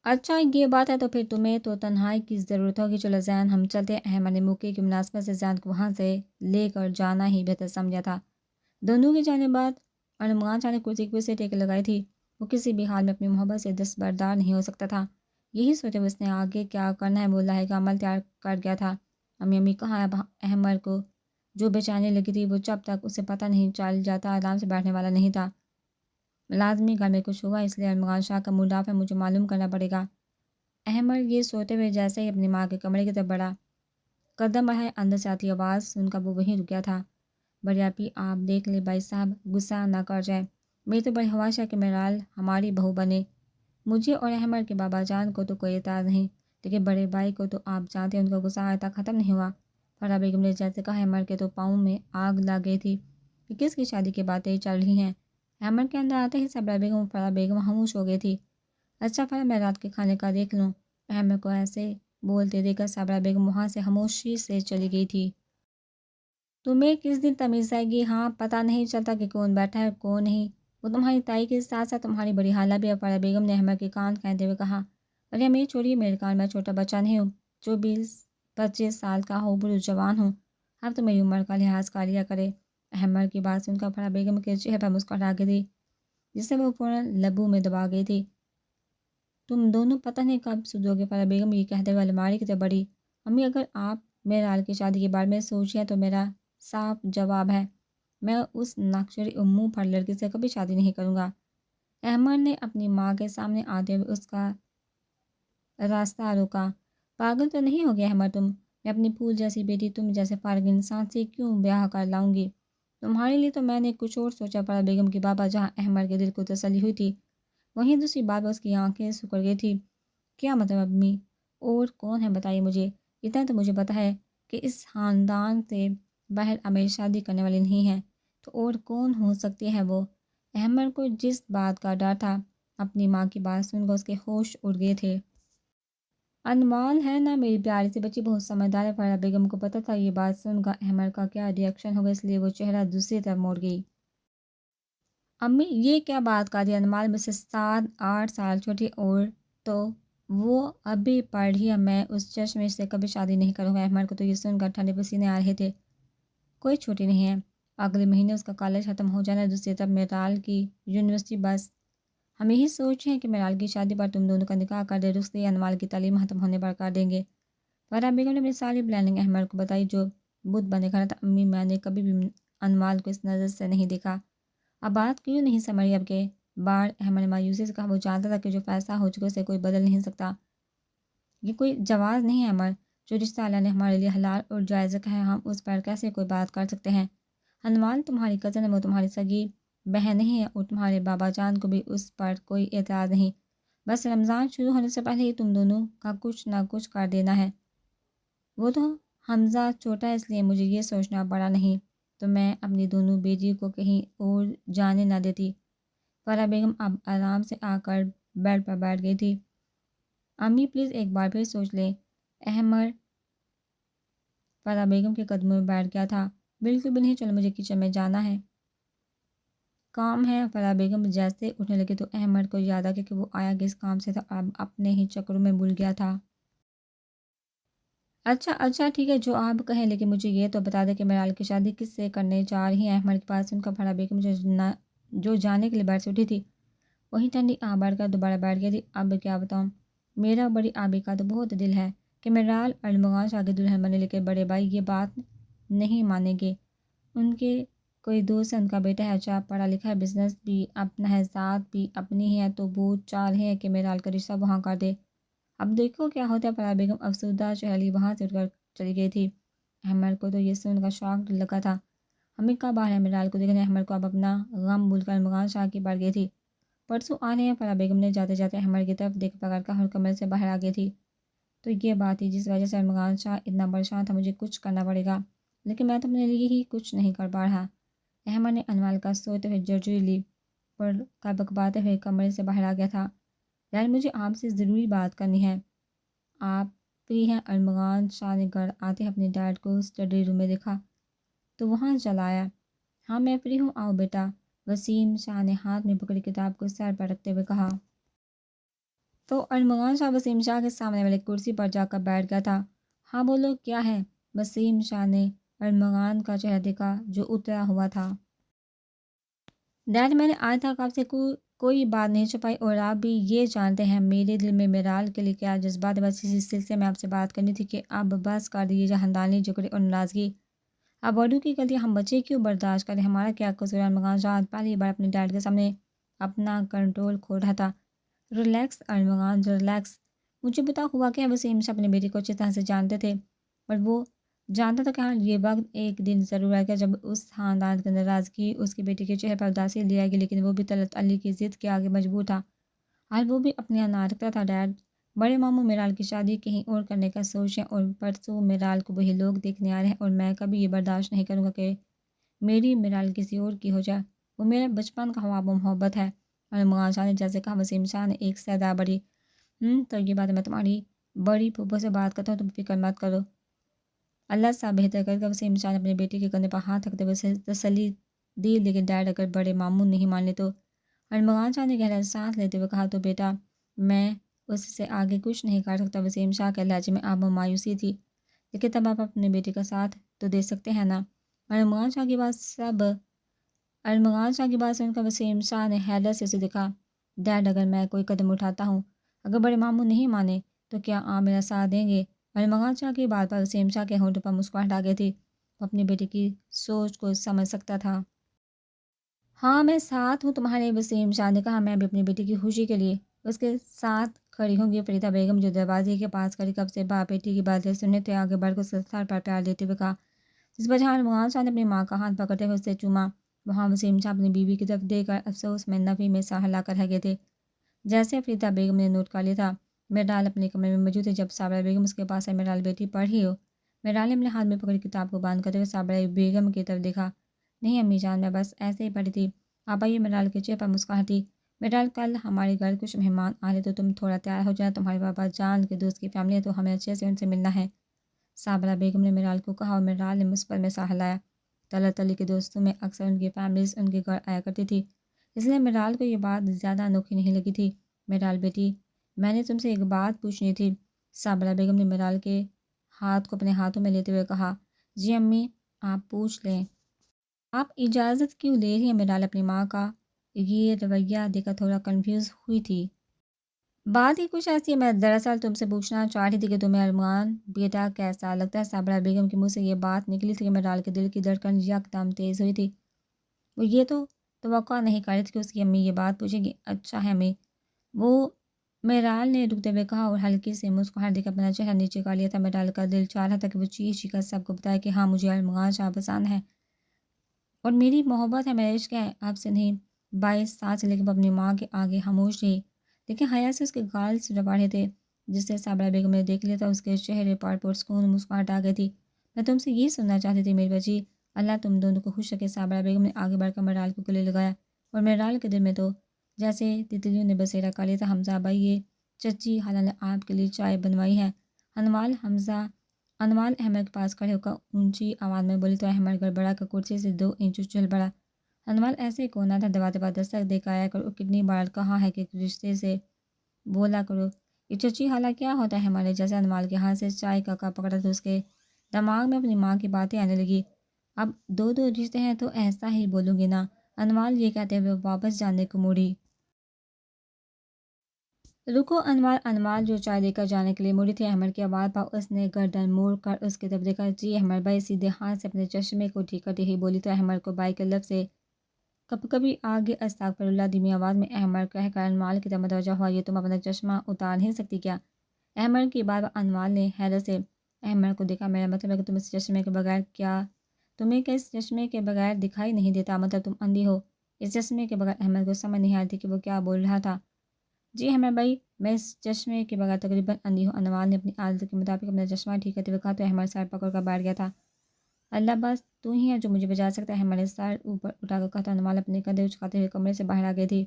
اچھا یہ بات ہے تو پھر تمہیں تو تنہائی کی ضرورت ہوگی، چلو زین ہم چلتے ہیں۔ احمد نے موقع کی مناسبت سے زین کو وہاں سے لے کر جانا ہی بہتر سمجھا تھا۔ دونوں کی جانے بعد ارمغان شاہ نے کرسی کی پھر سے ٹیک لگائی تھی۔ وہ کسی بھی حال میں اپنی محبت سے دستبردار نہیں ہو سکتا تھا۔ یہی سوچے اس نے آگے کیا کرنا ہے وہ لاہے کا عمل تیار کر گیا تھا۔ امی کہاں ہے؟ احمد کو جو بے چینی لگی تھی وہ جب تک اسے پتہ نہیں چل جاتا آرام سے بیٹھنے والا نہیں تھا۔ لازمی گھر میں کچھ ہوا اس لیے ارمغان شاہ کا موڈ آف ہے، مجھے معلوم کرنا پڑے گا۔ احمد یہ سوتے ہوئے جیسے ہی اپنی ماں کے کمرے کی طرف بڑھا، قدم بڑھائے، اندر سے آتی آواز سن کر وہ وہیں رک گیا تھا۔ بڑی آپی آپ دیکھ لے بھائی صاحب، غصہ نہ کر جائے، میری تو بڑی خواہش ہے کہ میرال ہماری بہو بنے۔ مجھے اور احمد کے بابا جان کو تو کوئی اعتراض نہیں، لیکن بڑے بھائی کو تو آپ جانتے ہیں ان کا غصہ آج تک ختم نہیں ہوا۔ فرح بیگم نے جیسے کہا، احمد کے تو پاؤں میں آگ لگ گئی تھی کہ کس کی شادی کی باتیں چل رہی ہیں۔ احمد کے اندر آتے ہی صبرا بیگم اور فرح بیگم خاموش ہو گئی تھی۔ اچھا فرح میں رات کے کھانے کا دیکھ لوں۔ احمد کو ایسے بولتے دیکھ کر صبرا بیگم وہاں سے خاموشی سے چلی گئی تھی۔ تمہیں کس دن تمیز آئے گی؟ ہاں پتہ نہیں چلتا کہ کون بیٹھا ہے کون نہیں، وہ تمہاری تائی کے ساتھ ساتھ تمہاری بڑی خالہ بھی ہے۔ فرح بیگم نے احمد کے کان کھینچتے ہوئے کہا، ارے امیر چھوڑیے میرے کان، میں چھوٹا بچہ نہیں ہوں جو 20-25 سال کا ہو، بڑی جوان ہوں، اب تو میری عمر کا لحاظ کر لیا کرے۔ احمد کی بات سن کر فرح بیگم کے چہرے پر مسکراہٹ آ گئی تھی، جس سے وہ فوراً لبوں میں دبا گئی تھی۔ تم دونوں پتہ نہیں کب سدھرو گے؟ فرح بیگم یہ کہتے ہوئے الماری کی طرف بڑھی۔ امی اگر آپ میرال کی شادی کے بارے میں سوچیں تو میرا صاف جواب ہے، میں اس ناکچری منہ پھٹ لڑکی سے کبھی شادی نہیں کروں گا۔ احمد نے اپنی ماں کے سامنے آتے ہوئے اس کا راستہ روکا۔ پاگل تو نہیں ہو گیا احمد تم؟ میں اپنی پھول جیسی بیٹی تم جیسے فارغ انسان سے کیوں بیاہ کر لاؤں گی؟ تمہارے لیے تو میں نے کچھ اور سوچا۔ فرح بیگم کی بابا جہاں احمد کے دل کو تسلی ہوئی تھی، وہیں دوسری بات پر اس کی آنکھیں سکڑ گئی تھی۔ کیا مطلب امی؟ اور کون ہے بتائیے مجھے؟ اتنا تو مجھے پتہ ہے کہ اس خاندان سے باہر امیر شادی کرنے والی نہیں ہے، تو اور کون ہو سکتی ہے وہ؟ احمد کو جس بات کا ڈر تھا، اپنی ماں کی بات سن کر اس کے ہوش اڑ گئے تھے۔ انمول ہے نا میری پیاری سی بچی، بہت سمجھدار ہے۔ فرح بیگم کو پتہ تھا یہ بات سن کر احمد کا کیا ری ایکشن ہوگا، اس لیے وہ چہرہ دوسری طرف موڑ گئی۔ امی یہ کیا بات کر دی؟ انمول مجھ سے 7-8 سال چھوٹی، اور تو وہ ابھی پڑھ رہی ہے، میں اس چشمش سے کبھی شادی نہیں کروں گا۔ احمد کو تو یہ سن کر ٹھنڈے پسینے آ رہے تھے۔ کوئی چھوٹی نہیں ہے، اگلے مہینے اس کا کالج ختم ہو جانا ہے، دوسری طرف میرال کی یونیورسٹی، بس ہم یہی سوچ ہیں کہ میرال کی شادی پر تم دونوں کا نکاح کر دے، رخصتی انمول کی تعلیم ختم ہونے پر کر دیں گے۔ فرح بیگم نے اپنی ساری پلاننگ احمد کو بتائی جو بت بنے کھڑا تھا۔ امی میں نے کبھی بھی انمول کو اس نظر سے نہیں دیکھا۔ اب بات کیوں نہیں سمجھی اب کے بار؟ احمد نے مایوسی سے کہا، وہ جانتا تھا کہ جو فیصلہ ہو چکے اسے کوئی بدل نہیں سکتا۔ یہ کوئی جواز نہیں ہے احمد، جو رشتہ اللہ نے ہمارے لیے حلال اور جائز رکھا ہے، ہم اس پر کیسے کوئی بات کر سکتے ہیں؟ انمول تمہاری کزن ہے، وہ تمہاری سگی بہن نہیں ہے، اور تمہارے بابا جان کو بھی اس پر کوئی اعتراض نہیں۔ بس رمضان شروع ہونے سے پہلے ہی تم دونوں کا کچھ نہ کچھ کر دینا ہے۔ وہ تو حمزہ چھوٹا ہے، اس لیے مجھے یہ سوچنا پڑا، نہیں تو میں اپنی دونوں بیٹی کو کہیں اور جانے نہ دیتی۔ فرح بیگم اب آرام سے آ کر بیڈ پر بیٹھ گئی تھی۔ امی پلیز ایک بار پھر سوچ لیں۔ احمد فرح بیگم کے قدموں میں بیٹھ گیا تھا۔ بالکل بھی نہیں، چلو مجھے کچن میں جانا ہے، کام ہے۔ فرح بیگم جیسے اٹھنے لگے تو احمد کو یاد آ گیا کہ وہ آیا کس کام سے تھا، اب اپنے ہی چکروں میں بھول گیا تھا۔ اچھا ٹھیک ہے، جو آپ کہیں، لیکن مجھے یہ تو بتا دیں کہ میرال کی شادی کس سے کرنے جا رہی ہیں؟ احمد کے پاس ان کا فرح بیگم جو جانے کے لیے بیٹھ سے اٹھی تھی وہیں ٹھنڈی آہ بڑھ کر دوبارہ بیٹھ گئی تھی۔ اب کیا بتاؤں، میرا بڑی آبی کا تو بہت دل ہے کہ میرال ارمغان شاہ کی دلہن بنے، لیکن بڑے بھائی یہ بات نہیں مانیں گے۔ ان کے کوئی دوست ہے، ان کا بیٹا ہے، اچھا پڑھا لکھا ہے، بزنس بھی اپنا ہے، ذات بھی اپنی ہی ہے، تو وہ چاہ رہے ہیں کہ میرال کا رشتہ وہاں کر دے۔ اب دیکھو کیا ہوتا ہے۔ فرح بیگم افسردہ چہرہ وہاں سے اٹھ کر چلی گئی تھی۔ احمد کو تو یہ سن کر شوق لگا تھا، ہمیں کب آ رہے ہیں میرال کو دیکھنے؟ احمد کو اب اپنا غم بھول کر ارمغان شاہ کی بڑھ گئی تھی۔ پرسوں آ رہے ہیں، فرح بیگم نے جاتے جاتے احمد کی طرف دیکھ پکڑ کر ہر کمرے سے باہر آ گئی تھی۔ تو یہ بات تھی جس وجہ سے ارمغان شاہ اتنا پریشان تھا، مجھے کچھ کرنا پڑے گا، لیکن میں تو اپنے لیے ہی کچھ نہیں کر پا رہا۔ احمد نے انمول کا سوتے ہوئے جرجری لی پر کبکباتے ہوئے کمرے سے باہر آ گیا تھا۔ یار مجھے آپ سے ضروری بات کرنی ہے، آپ فری ہیں؟ ارمغان شاہ نے گھر آتے اپنے ڈیڈ کو اسٹڈی روم میں دیکھا تو وہاں چلا آیا۔ ہاں میں فری ہوں، آؤ بیٹا، وسیم شاہ نے ہاتھ میں پکڑی کتاب کو سر پر رکھتے ہوئے کہا۔ تو ارمغان شاہ وسیم شاہ کے سامنے والے کرسی پر جا کر بیٹھ گیا تھا۔ ہاں بولو کیا ہے؟ وسیم شاہ نے ارمغان کا چہرہ دیکھا جو اترا ہوا تھا۔ ڈیڈ میں نے آج تک آپ سے کوئی بات نہیں چھپائی، اور آپ بھی یہ جانتے ہیں میرے دل میں میرال کے لیے کیا جذبات ہے، بس اسی سلسلے میں آپ سے بات کرنی تھی کہ اب بس کر دیجیے خاندانی جھگڑے اور ناراضگی۔ اب بڑوں کی غلطی ہم بچے کیوں برداشت کریں؟ ہمارا کیا قصور؟ ارمغان شاہ پہلی بار اپنے ڈیڈ کے سامنے اپنا کنٹرول کھو رہا تھا۔ ریلیکس ارمغان ریلیکس، مجھے پتا ہوا کہ وسیم شاہ اپنے بیٹے کو اچھی طرح سے جانتے تھے، اور وہ جانتا تھا کہ ہاں یہ وقت ایک دن ضرور آئے گا جب اس خاندان کی ناراضگی اس کے بیٹے کے چہرے پر اداسی لے آئے گی، لیکن وہ بھی طلعت علی کی ضد کے آگے مجبور تھا۔ آج وہ بھی اپنے یہاں نہ رکھتا تھا۔ ڈیڈ، بڑے ماموں میرال کی شادی کہیں اور کرنے کا سوچ ہے، اور پرسوں میرال کو وہی لوگ دیکھنے آ رہے ہیں، اور میں کبھی یہ برداشت نہیں کروں گا کہ میری میرال کسی اور کی ہو جائے۔ وہ میرا بچپن کا خواب و محبت ہے۔ اور مغان شاہ نے جیسے کہا، وسیم شاہ نے ایک سیدا بڑی تو یہ بات میں تمہاری بڑی پھوپھو سے بات کرتا ہوں، تم فکر مت کرو، اللہ صاحب بہتر کرے گا۔ وسیم شاہ نے اپنے بیٹے کے کندھے پر ہاتھ رکھتے ہوئے تسلی دی، لیکن ڈیڈ اگر بڑے ماموں نہیں مان لے تو؟ ارمغان شاہ نے گہرا سانس لیتے ہوئے کہا، تو بیٹا میں اس سے آگے کچھ نہیں کر سکتا۔ وسیم شاہ کے لہجے میں اب مایوسی تھی، لیکن تب آپ اپنے بیٹے کا ساتھ تو دے سکتے ہیں نا؟ ارمغان شاہ کی بات سن کر وسیم شاہ نے حیرت سے اسے دیکھا۔ ڈیڈ، اگر میں کوئی قدم اٹھاتا ہوں، اگر بڑے ماموں نہیں مانے تو کیا آپ میرا ساتھ دیں گے؟ ارمغان شاہ کی بات پر وسیم شاہ کے ہونٹوں پر مسکراہٹ آ گئی تھی۔ وہ اپنے بیٹے کی سوچ کو سمجھ سکتا تھا۔ ہاں میں ساتھ ہوں تمہارے، وسیم شاہ نے کہا۔ میں بھی اپنے بیٹے کی خوشی کے لیے اس کے ساتھ کھڑی ہوں گی۔ فریدہ بیگم جو دروازے کے پاس کھڑی کب سے باپ بیٹی کی باتیں سننے تھے، آگے بڑھ کر اس کے سر پر پیار دیتے ہوئے کہا، اس پر جہاں ارمغان شاہ نے اپنی ماں کا ہاتھ پکڑتے ہوئے اسے چوما، وہاں وسیم شاہ اپنی بیوی کی طرف دیکھ کر افسوس میں نفی میں سا ہلا کر رہ گئے تھے۔ جیسے فریدہ بیگم نے نوٹ کر لیا تھا، میرال اپنے کمرے میں موجود ہے جب صابرہ بیگم اس کے پاس ہے۔ میرال بیٹی پڑھ رہی ہو؟ میرال نے اپنے ہاتھ میں پکڑی کتاب کو بند کرتے ہوئے صابرہ بیگم کی طرف دیکھا۔ نہیں امی جان، میں بس ایسے ہی پڑھی تھی۔ آپ آئیے، میرال کے چہرے پر مسکراہٹ تھی۔ میرال، کل ہمارے گھر کچھ مہمان آ رہے تو تم تھوڑا تیار ہو جانا، تمہارے پاپا جان کے دوست کی فیملی ہے تو ہمیں اچھے سے ان سے ملنا ہے، صابرہ بیگم نے میرال کو کہا، اور میرال نے مثبت میں سا ہلایا۔ طلعت علی کے دوستوں میں اکثر ان کی فیملیز ان کے گھر آیا کرتی تھی، اس لیے میرال کو یہ بات زیادہ انوکھی نہیں لگی تھی۔ میرال بیٹی، میں نے تم سے ایک بات پوچھنی تھی، صابرہ بیگم نے میرال کے ہاتھ کو اپنے ہاتھوں میں لیتے ہوئے کہا۔ جی امی، آپ پوچھ لیں۔ آپ اجازت کیوں لے رہی ہیں؟ میرال اپنی ماں کا یہ رویہ دیکھ کر تھوڑا کنفیوز ہوئی تھی۔ بات ہی کچھ ایسی ہے، میں دراصل تم سے پوچھنا چاہ رہی تھی کہ تمہیں ارمان بیٹا کیسا لگتا ہے؟ صابرہ بیگم کے منہ سے یہ بات نکلی تھی کہ میرال کے دل کی دھڑکن یکدم تیز ہوئی تھی۔ وہ یہ تو توقع نہیں کر رہی تھی کہ اس کی امی یہ بات پوچھے گی۔ اچھا ہے امی، وہ میرال نے رکتے ہوئے کہا، اور ہلکی سے مسکراہٹ دے کر اپنا چہرہ نیچے کر لیا تھا۔ میرال کا دل چاہ رہا تھا کہ وہ چیخ کر سب کو بتائے کہ ہاں مجھے ارمغان شاہ پسند ہے اور میری محبت ہے، میرا عشق ہے آپ سے نہیں۔ 22 سال سے، لیکن وہ اپنی ماں کے آگے خاموش رہی، لیکن حیا سے اس کے گال سڑ رہے تھے۔ جس سے صابرہ بیگم نے دیکھ لیا تھا، اس کے چہرے پر پرسکون مسکراہٹ آ گئی تھی۔ میں تم سے یہ سننا چاہتی تھی میری بچی، اللہ تم دونوں کو خوش رکھے۔ صابرہ بیگم نے آگے بڑھ کر میرال کو گلے لگایا، اور میرال کے دل میں تو جیسے تتلیوں نے بسیرا کر لیا تھا۔ حمزہ بھائی، یہ چچی خالہ نے آپ کے لیے چائے بنوائی ہے۔ انوال احمد کے پاس کھڑے ہو کر اونچی آواز میں بولی تو احمد گڑبڑا کر کرسی سے 2 انچ چل پڑا۔ انوال ایسے کونا تھا، دروازے پر دستک دے کر آیا کرو، کتنی بار کہا ہے کہ رشتے سے بولا کرو، یہ چچی خالہ کیا ہوتا ہے ہمارے؟ جیسے انوال کے ہاتھ سے چائے کا کپ پکڑا تو اس کے دماغ میں اپنی ماں کی باتیں آنے لگی۔ اب 2 رشتے ہیں تو ایسا ہی بولوں گی نا؟ انوال یہ کہتے ہوئے واپس جانے کو مڑی۔ رکو انوال جو چائے دے کر جانے کے لیے مڑی تھی، احمد کی آواز پر اس نے گردن موڑ کر اس کی طرف دیکھا۔ جی احمد بھائی، سیدھے ہاتھ سے اپنے چشمے کو ٹھیک کرتے ہی بولی تو احمد کو بھائی کے لفظ سے کبھی کبھی آگے استغفر اللہ دھیمی آواز میں احمد کہہ کر انوال کی طرف متوجہ ہوا، یہ تم اپنا چشمہ اتار نہیں سکتی کیا؟ احمد کی بات پر انوال نے حیرت سے احمد کو دیکھا۔ میرا مطلب ہے کہ تم اس چشمے کے بغیر تمہیں کیا اس چشمے کے بغیر دکھائی نہیں دیتا؟ مطلب تم اندھی ہو؟ اس چشمے کے بغیر احمد کو سمجھ نہیں آتی کہ وہ کیا بول رہا تھا۔ جی احمد بھائی، میں اس چشمے کے بغیر تقریباً اندھی ہوں، انوال نے اپنی عادت کے مطابق اپنا چشمہ ٹھیک کرتے ہوئے کہا تو احمد سر پکڑ کر بیٹھ گیا تھا۔ اللہ، بس تو ہی ہے جو مجھے بچا سکتا ہے، احمد نے سر اوپر اٹھا کر کہا تو انوال اپنے کندھے اچکاتے ہوئے کمرے سے باہر آ گئی تھی۔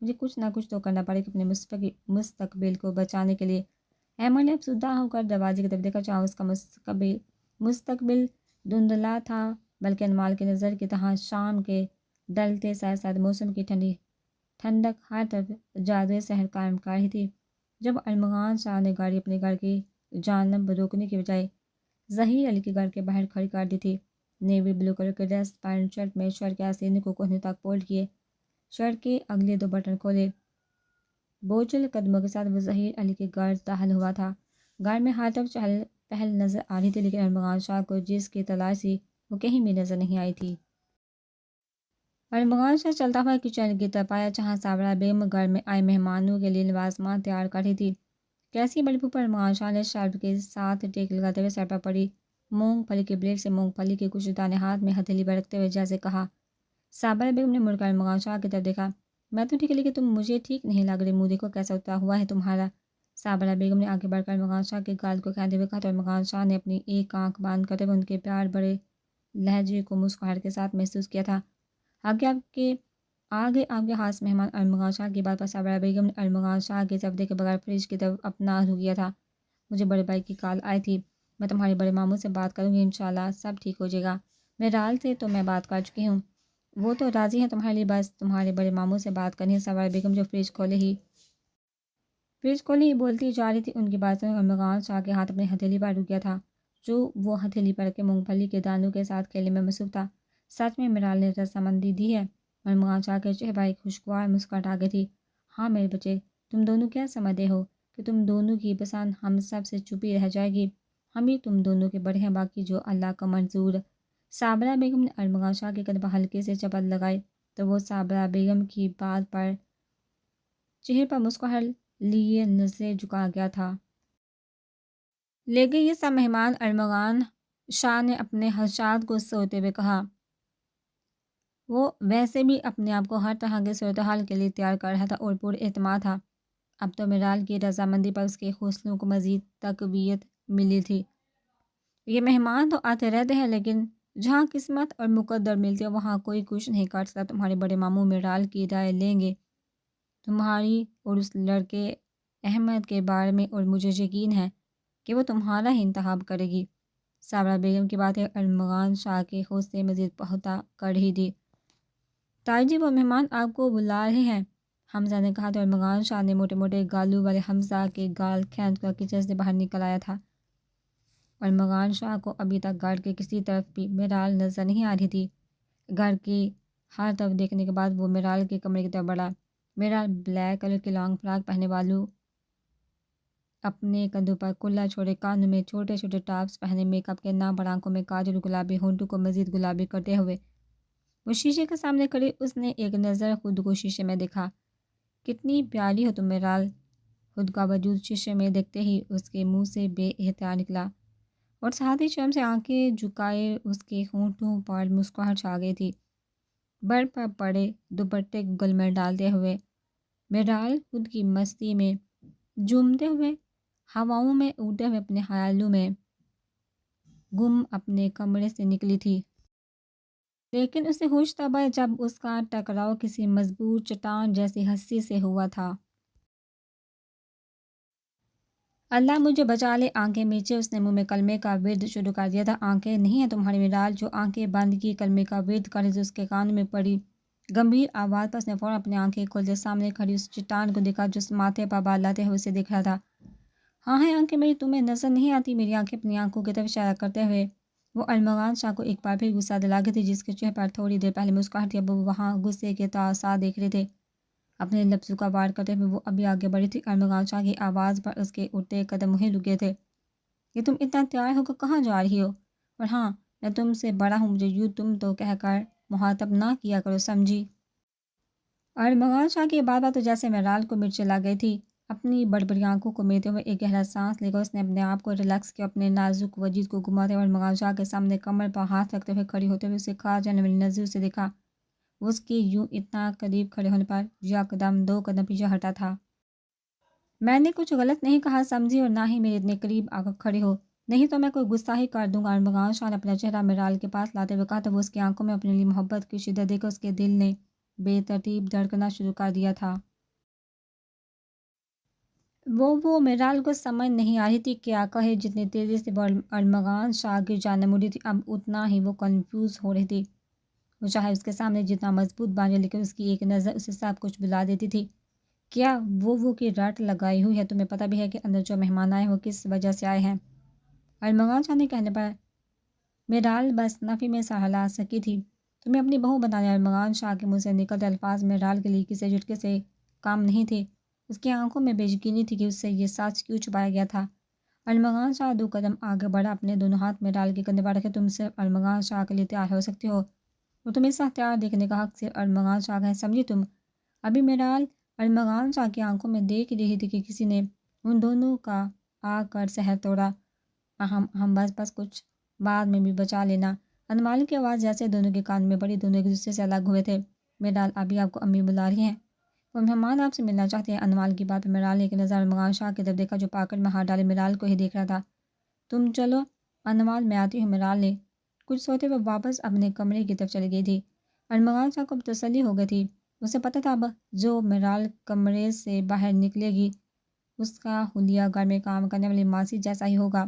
مجھے کچھ نہ کچھ تو کرنا پڑے گا اپنے مستقبل کو بچانے کے لیے۔ احمد نے افسردہ ہو کر دروازے کی طرف دیکھا، جہاں اس کا مستقبل دھندلا تھا، بلکہ انوال کی نظر کی طرح شام کے ڈلتے ساتھ ساتھ موسم کی ٹھنڈک ہر طرف جادوئی سحر قائم کر رہی تھی۔ جب ارمغان شاہ نے گاڑی اپنے گھر کی جانب روکنے کی بجائے ظہیر علی کے گھر کے باہر کھڑی کر دی تھی، نیوی بلو کلر کے ڈریس پینٹ شرٹ میں شرٹ کے آستینے کو کوہنی تک فولڈ کیے، شرٹ کے اگلے 2 بٹن کھولے، بوجھل قدموں کے ساتھ وہ ظہیر علی کے گھر داخل ہوا تھا۔ گھر میں ہر طرف چہل پہل نظر آ رہی تھی، لیکن ارمغان شاہ کو جس کی تلاش تھی وہ کہیں بھی نظر نہیں آئی تھی۔ ارمغان شاہ چلتا ہوا کچن کی طرف آیا، جہاں صابرہ بیگم گھر میں آئے مہمانوں کے لیے لوازمات تیار کر رہی تھی۔ کیسی بڑی پھوپھا؟ ارمغان شاہ نے شرب کے ساتھ ٹیک لگاتے ہوئے سر پر پڑی مونگ پھلی کے بلیڈ سے مونگ پھلی کے کچھ دانے ہاتھ میں ہتھیلی پر رکھتے ہوئے جیسے کہا۔ صابرہ بیگم نے مڑ کر ارمغان شاہ کی طرف دیکھا۔ میں تو ٹھیک ہے لیکن تم مجھے ٹھیک نہیں لگ رہے، منہ دیکھو کیسا اترا ہوا ہے تمہارا۔ صابرہ بیگم نے آگے بڑھ کر ارمغان شاہ کے گال کو کھینچتے ہوئے کہا تو ارمغان شاہ نے اپنی ایک آنکھ بند کرتے ہوئے ان کے پیار بڑے لہجے کو مسکراہٹ کے ساتھ محسوس کیا تھا۔ آگے آپ کے خاص مہمان ارمغان شاہ کی بات پر صابرہ بیگم نے ارمغان شاہ کی طرف دیکھے بغیر فریج کی طرف اپنا رخ کیا تھا۔ مجھے بڑے بھائی کی کال آئی تھی، میں تمہارے بڑے ماموں سے بات کروں گی، انشاءاللہ سب ٹھیک ہو جائے گا۔ میرال سے تو میں بات کر چکی ہوں، وہ تو راضی ہیں تمہارے لیے، بس تمہارے بڑے ماموں سے بات کرنی ہے۔ صابرہ بیگم جو فریج کھولے ہی بولتی جا رہی تھی، ان کی بات سن ارمغان شاہ کے ہاتھ اپنی ہتھیلی پر رک گیا تھا جو وہ ہتھیلی پر کے مونگ پھلی کے دانوں کے ساتھ کھیلنے میں مصروف تھا۔ سچ میں میرال نے رضامندی دی ہے؟ ارمغان شاہ کے چہرے پر ایک خوشگوار مسکراہٹ آ گئی تھی۔ ہاں میرے بچے، تم دونوں کیا سمجھتے ہو کہ تم دونوں کی پسند ہم سب سے چھپی رہ جائے گی؟ ہم ہی تم دونوں کے بڑے ہیں، باقی جو اللہ کا منظور۔ صابرہ بیگم نے ارمغان شاہ کے قدم پر ہلکے سے چپت لگائی تو وہ صابرہ بیگم کی بات پر چہرے پر مسکراہٹ لیے نظریں جھکا گیا تھا۔ لیکن یہ سب مہمان، ارمغان شاہ نے اپنے خدشات کو سوتے ہوئے کہا۔ وہ ویسے بھی اپنے آپ کو ہر طرح کی صورتحال کے لیے تیار کر رہا تھا اور پر اعتماد تھا۔ اب تو میرال کی رضامندی پر اس کے حوصلوں کو مزید تقویت ملی تھی۔ یہ مہمان تو آتے رہتے ہیں لیکن جہاں قسمت اور مقدر ملتے ہیں وہاں کوئی کچھ نہیں کر سکتا۔ تمہارے بڑے ماموں میرال کی رائے لیں گے تمہاری اور اس لڑکے احمد کے بارے میں، اور مجھے یقین ہے کہ وہ تمہارا ہی انتخاب کرے گی۔ صابرہ بیگم کی باتیں ارمغان شاہ کے حوصلے مزید پختہ کر رہی تھی۔ تائی جی وہ مہمان آپ کو بلا رہے ہیں، حمزہ نے کہا تو ارمغان شاہ نے موٹے موٹے گالوں والے حمزہ کے گال کھینچ کر کچن سے باہر نکل آیا تھا۔ ارمغان شاہ کو ابھی تک گھر کے کسی طرف بھی میرال نظر نہیں آ رہی تھی۔ گھر کی ہر طرف دیکھنے کے بعد وہ میرال کے کمرے کی طرف بڑھا۔ میرال بلیک کلر کی لانگ فراک پہنے والوں، اپنے کندھوں پر کلا چھوڑے، کانوں میں چھوٹے چھوٹے ٹاپس پہنے، میک اپ کے نام پر آنکھوں میں کاجل، گلابی ہونٹوں کو مزید گلابی کرتے ہوئے وہ شیشے کے سامنے کھڑی۔ اس نے ایک نظر خود کو شیشے میں دیکھا۔ کتنی پیاری ہو تم میرال۔ خود کا وجود شیشے میں دیکھتے ہی اس کے منہ سے بے احتیاط نکلا اور ساتھ ہی شرم سے آنکھیں جھکائے اس کے ہونٹوں پر مسکراہٹ چھا گئی تھی۔ بر پر پڑے دوپٹے کو گل میں ڈالتے ہوئے میرال خود کی مستی میں جھومتے ہوئے، ہواؤں میں اڑتے ہوئے، اپنے خیالوں میں گم اپنے کمرے سے نکلی تھی۔ لیکن اسے ہوش تب آیا جب اس کا ٹکراؤ کسی مضبوط چٹان جیسی ہستی سے ہوا تھا۔ اللہ مجھے بچا لے، آنکھیں میچے اس نے منہ میں کلمے کا ورد شروع کر دیا تھا۔ آنکھیں نہیں ہیں تمہاری میرال؟ جو آنکھیں بند کی کلمے کا ورد کر رہی تھی، اس کے کانوں میں پڑی گمبھیر آواز پر اس نے فوراً اپنی آنکھیں کھولتے سامنے کھڑی اس چٹان کو دیکھا جو ماتھے پر بال لاتے ہوئے اسے دیکھ رہا تھا۔ ہاں ہیں آنکھیں میری، تمہیں نظر نہیں آتی میری آنکھیں؟ اپنی آنکھوں کی طرف اشارہ کرتے ہوئے وہ ارمغان شاہ کو ایک بار پھر غصہ دلا گئی تھی، جس کے چہرے پر تھوڑی دیر پہلے مسکراہٹ تھی، اب وہ وہاں غصے کے تاثرات دیکھ رہے تھے۔ اپنے لفظوں کا وار کرتے ہوئے وہ ابھی آگے بڑھی تھی۔ ارمغان شاہ کی آواز پر اس کے اٹھتے قدم وہیں رک گئے تھے۔ کہ تم اتنا تیار ہو کر کہاں جا رہی ہو؟ اور ہاں، میں تم سے بڑا ہوں، مجھے یوں تم تو کہہ کر مخاطب نہ کیا کرو، سمجھی؟ ارمغان شاہ کی بات تو جیسے میرال کو مرچیں لگ گئی تھی۔ اپنی بڑی بڑی آنکھوں کو میتے ہوئے ایک گہرا سانس لے کر اس نے اپنے آپ کو ریلیکس کیا، اپنے نازک وجود کو گھماتے ہوئے ارمغان شاہ کے سامنے کمر پر ہاتھ رکھتے ہوئے کھڑی ہوتے ہوئے اسے کھا جانے والی نظروں سے دیکھا۔ وہ اس کے یوں اتنا قریب کھڑے ہونے پر یکدم 2 قدم پیچھے ہٹا تھا۔ میں نے کچھ غلط نہیں کہا سمجھی، اور نہ ہی میرے اتنے قریب آ کر کھڑے ہو، نہیں تو میں کوئی گستاخی کر دوں گا۔ ارمغان شاہ نے اپنا چہرہ میرال کے پاس لاتے ہوئے کہا تو وہ اس کی آنکھوں میں اپنے لیے محبت کی شدت دیکھ کر اس کے دل نے بے ترتیب دھڑکنا شروع کر دیا تھا۔ وہ میرال کو سمجھ نہیں آ رہی تھی کیا کہے۔ جتنی تیزی سے وہ ارمغان شاہ کی جانب مڑی تھی، اب اتنا ہی وہ کنفیوز ہو رہی تھی۔ وہ چاہے اس کے سامنے جتنا مضبوط بن جائے، لیکن اس کی ایک نظر اسے سب کچھ بلا دیتی تھی۔ کیا وہ کی رٹ لگائی ہوئی ہے؟ تمہیں پتہ بھی ہے کہ اندر جو مہمان آئے وہ کس وجہ سے آئے ہیں؟ ارمغان شاہ نے کہنے پر میرال بس نفی میں سہ ہلا سکی تھی۔ تمہیں اپنی بہو بنانے؟ ارمغان شاہ کے منہ سے نکلتے الفاظ میرال کے لیے کسی جھٹکے سے کم نہیں تھے۔ اس کی آنکھوں میں بے یقینی تھی کہ اس سے یہ سچ کیوں چھپایا گیا تھا۔ ارمغان شاہ 2 قدم آگے بڑھا، اپنے دونوں ہاتھ میرال کے کندھے پر رکھے۔ تم صرف ارمغان شاہ کے لیے تیار ہو سکتی ہو، اور تمہیں اس ہتھیار دیکھنے کا حق صرف ارمغان شاہ کا ہے، سمجھی تم؟ ابھی میرال ارمغان شاہ کی آنکھوں میں دیکھ رہی تھی کہ کسی نے ان دونوں کا آ کر سحر توڑا۔ ہم بس کچھ بعد میں بھی بچا لینا۔ انمال کی آواز جیسے دونوں کے کان میں پڑی، دونوں ایک دوسرے سے الگ ہوئے تھے۔ میرال، ابھی آپ کو امی بلا رہی ہیں، وہ مہمان آپ سے ملنا چاہتے ہیں۔ انمال کی بات پہ میرال نے ایک نظر ارمغان شاہ کی طرف دیکھا جو پاکٹ میں ہاتھ ڈالے میرال کو ہی دیکھ رہا تھا۔ تم چلو انمال، میں آتی ہوں، میرال نے کچھ سوچتے ہوئے واپس اپنے کمرے کی طرف چلی گئی تھی۔ ارمغان شاہ کو اب تسلی ہو گئی تھی، اسے پتہ تھا اب جو میرال کمرے سے باہر نکلے گی اس کا حلیہ گھر میں کام کرنے والی ماسی جیسا ہی ہوگا۔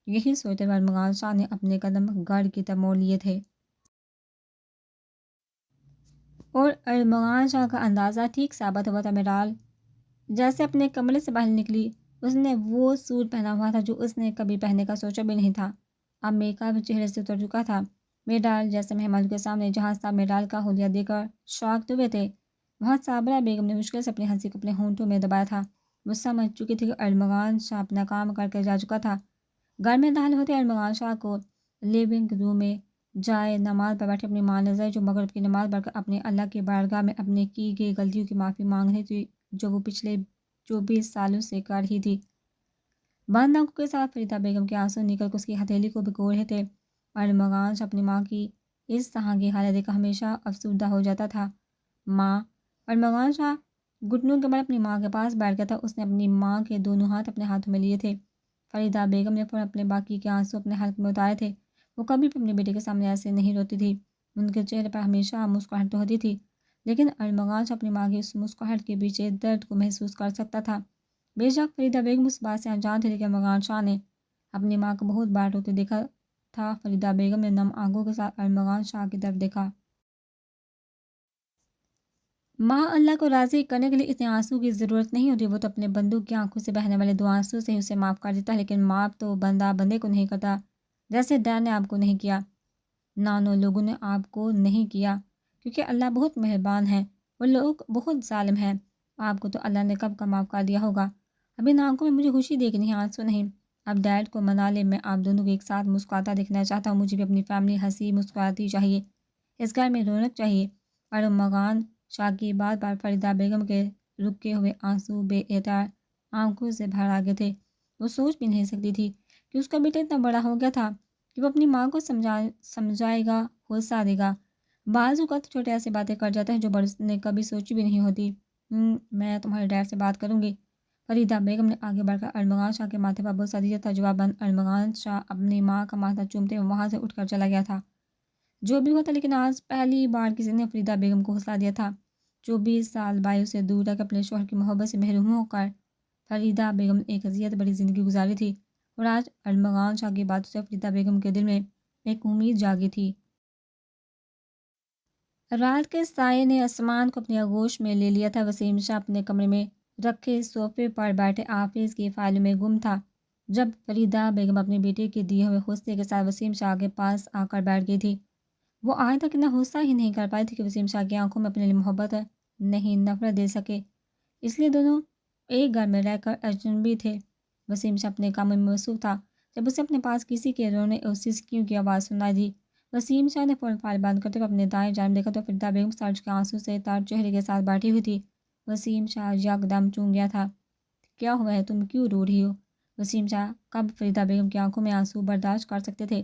یہی سوچتے ہوئے ارمغان شاہ نے اپنے قدم گھر کی طرف موڑ لیے تھے، اور ارمغان شاہ کا اندازہ ٹھیک ثابت ہوا تھا۔ میرال جیسے اپنے کمرے سے باہر نکلی، اس نے وہ سوٹ پہنا ہوا تھا جو اس نے کبھی پہننے کا سوچا بھی نہیں تھا۔ اب میک اپ چہرے سے اتر چکا تھا۔ میرال جیسے مہمان کے سامنے جہاں صاحب میرال کا حلیہ دیکھ کر شاکڈ ہوئے تھے، وہاں صابرہ بیگم نے مشکل سے اپنی ہنسی کو اپنے ہونٹوں میں دبایا تھا۔ وہ سمجھ چکی تھی کہ ارمغان شاہ اپنا کام کر کے جا چکا تھا۔ گھر میں داخل ہوتے ارمغان شاہ کو لیونگ روم میں جائے نماز پر بیٹھے اپنی ماں نظر جو مغرب کی نماز پڑھ کر اپنے اللہ کی بارگاہ میں اپنے کی گئی غلطیوں کی معافی مانگ رہی تھی جو وہ پچھلے 24 سالوں سے کر رہی تھی۔ بند آنکھوں کے ساتھ فریدہ بیگم کے آنسو نکل کر اس کی ہتھیلی کو بھگو رہے تھے۔ ارمغان شاہ اپنی ماں کی اس طرح کی حالت دیکھ کر ہمیشہ افسردہ ہو جاتا تھا۔ ماں، ارمغان شاہ گھٹنوں کے بل اپنی ماں کے پاس بیٹھ گیا تھا۔ اس نے اپنی ماں کے دونوں ہاتھ اپنے ہاتھوں میں لیے تھے۔ فریدہ بیگم نے فوراً اپنے باقی کے آنسو اپنے حلق میں اتارے تھے۔ وہ کبھی بھی اپنے بیٹے کے سامنے ایسے نہیں روتی تھی، ان کے چہرے پر ہمیشہ مسکراہٹ ہوتی تھی، لیکن ارمغان شاہ اپنی ماں کی اس مسکراہٹ کے پیچھے درد کو محسوس کر سکتا تھا۔ بے شک فریدہ بیگم اس بات سے انجان تھی، لیکن ارمغان شاہ نے اپنی ماں کو بہت بار روتے دیکھا تھا۔ فریدہ بیگم نے نم آنکھوں کے ساتھ ارمغان شاہ کی طرف دیکھا۔ ماں، اللہ کو راضی کرنے کے لیے اتنے آنسو کی ضرورت نہیں ہوتی، وہ تو اپنے بندوں کی آنکھوں سے بہنے والے 2 آنسو سے ہی اسے معاف کر دیتا ہے، لیکن معاف تو بندہ بندے کو نہیں کرتا، جیسے ڈیڈ نے آپ کو نہیں کیا، نانو لوگوں نے آپ کو نہیں کیا، کیونکہ اللہ بہت مہربان ہے، وہ لوگ بہت ظالم ہیں۔ آپ کو تو اللہ نے کب کا معاف کر دیا ہوگا۔ اب ان آنکھوں میں مجھے خوشی دیکھنی ہے، آنسو نہیں۔ اب ڈیڈ کو منا لے، میں آپ دونوں کو ایک ساتھ مسکراتا دیکھنا چاہتا ہوں، مجھے بھی اپنی فیملی ہنسی مسکراتی چاہیے، اس گھر میں رونق چاہیے۔ ارمغان شاہ کی بات پر فریدہ بیگم کے رکے ہوئے آنسو بے اختیار آنکھوں سے باہر آ گئے تھے۔ وہ سوچ بھی نہیں سکتی تھی کہ اس کا بیٹا اتنا بڑا ہو گیا تھا کہ وہ اپنی ماں کو سمجھائے گا، حوصلہ دے گا۔ بعض اوقات چھوٹے ایسی باتیں کر جاتا ہے جو بڑوں نے کبھی سوچی بھی نہیں ہوتی۔ میں تمہارے ڈیڈ سے بات کروں گی۔ فریدہ بیگم نے آگے بڑھ کر ارمغان شاہ کے ماتھے پر بوسہ دیا تھا۔ جواباً ارمغان شاہ اپنی ماں کا ماتھا چومتے ہوئے وہاں سے اٹھ کر چلا گیا تھا۔ جو بھی ہوتا، لیکن آج پہلی بار کسی نے فریدہ بیگم کو حوصلہ دیا تھا۔ 24 سال بھائیوں سے دور رہ کر اپنے شوہر کی محبت سے محروم ہو کر فریدہ بیگم نے ایک اذیت بڑی زندگی گزاری تھی، اور آج ارمغان شاہ کی باتوں سے فریدہ بیگم کے دل میں ایک امید جاگی تھی۔ رات کے سائے نے آسمان کو اپنی آغوش میں لے لیا تھا۔ وسیم شاہ اپنے کمرے میں رکھے صوفے پر بیٹھے آفس کی فائلوں میں گم تھا جب فریدہ بیگم اپنے بیٹے کے دیے ہوئے حوصلے کے ساتھ وسیم شاہ کے پاس آ کر بیٹھ گئی تھی۔ وہ آج تک اتنا حوصلہ ہی نہیں کر پائی تھی کہ وسیم شاہ کی آنکھوں میں اپنے لیے محبت نہیں نفرت دے سکے، اس لیے دونوں ایک گھر میں رہ کر اجنبی تھے۔ وسیم شاہ اپنے کاموں میں مصروف تھا جب اسے اپنے پاس کسی کے رونے اور سسکیوں کی آواز سنائی دی۔ وسیم شاہ نے فوراً فائل بند کرتے ہوئے اپنے دائیں جانب دیکھا تو فریدہ بیگم سرج کے آنسو سے تر چہرے کے ساتھ بیٹھی ہوئی تھی۔ وسیم شاہ یکدم چونک گیا تھا۔ کیا ہوا ہے، تم کیوں رو رہی ہو؟ وسیم شاہ کب فریدہ بیگم کی آنکھوں میں آنسو برداشت کر سکتے تھے؟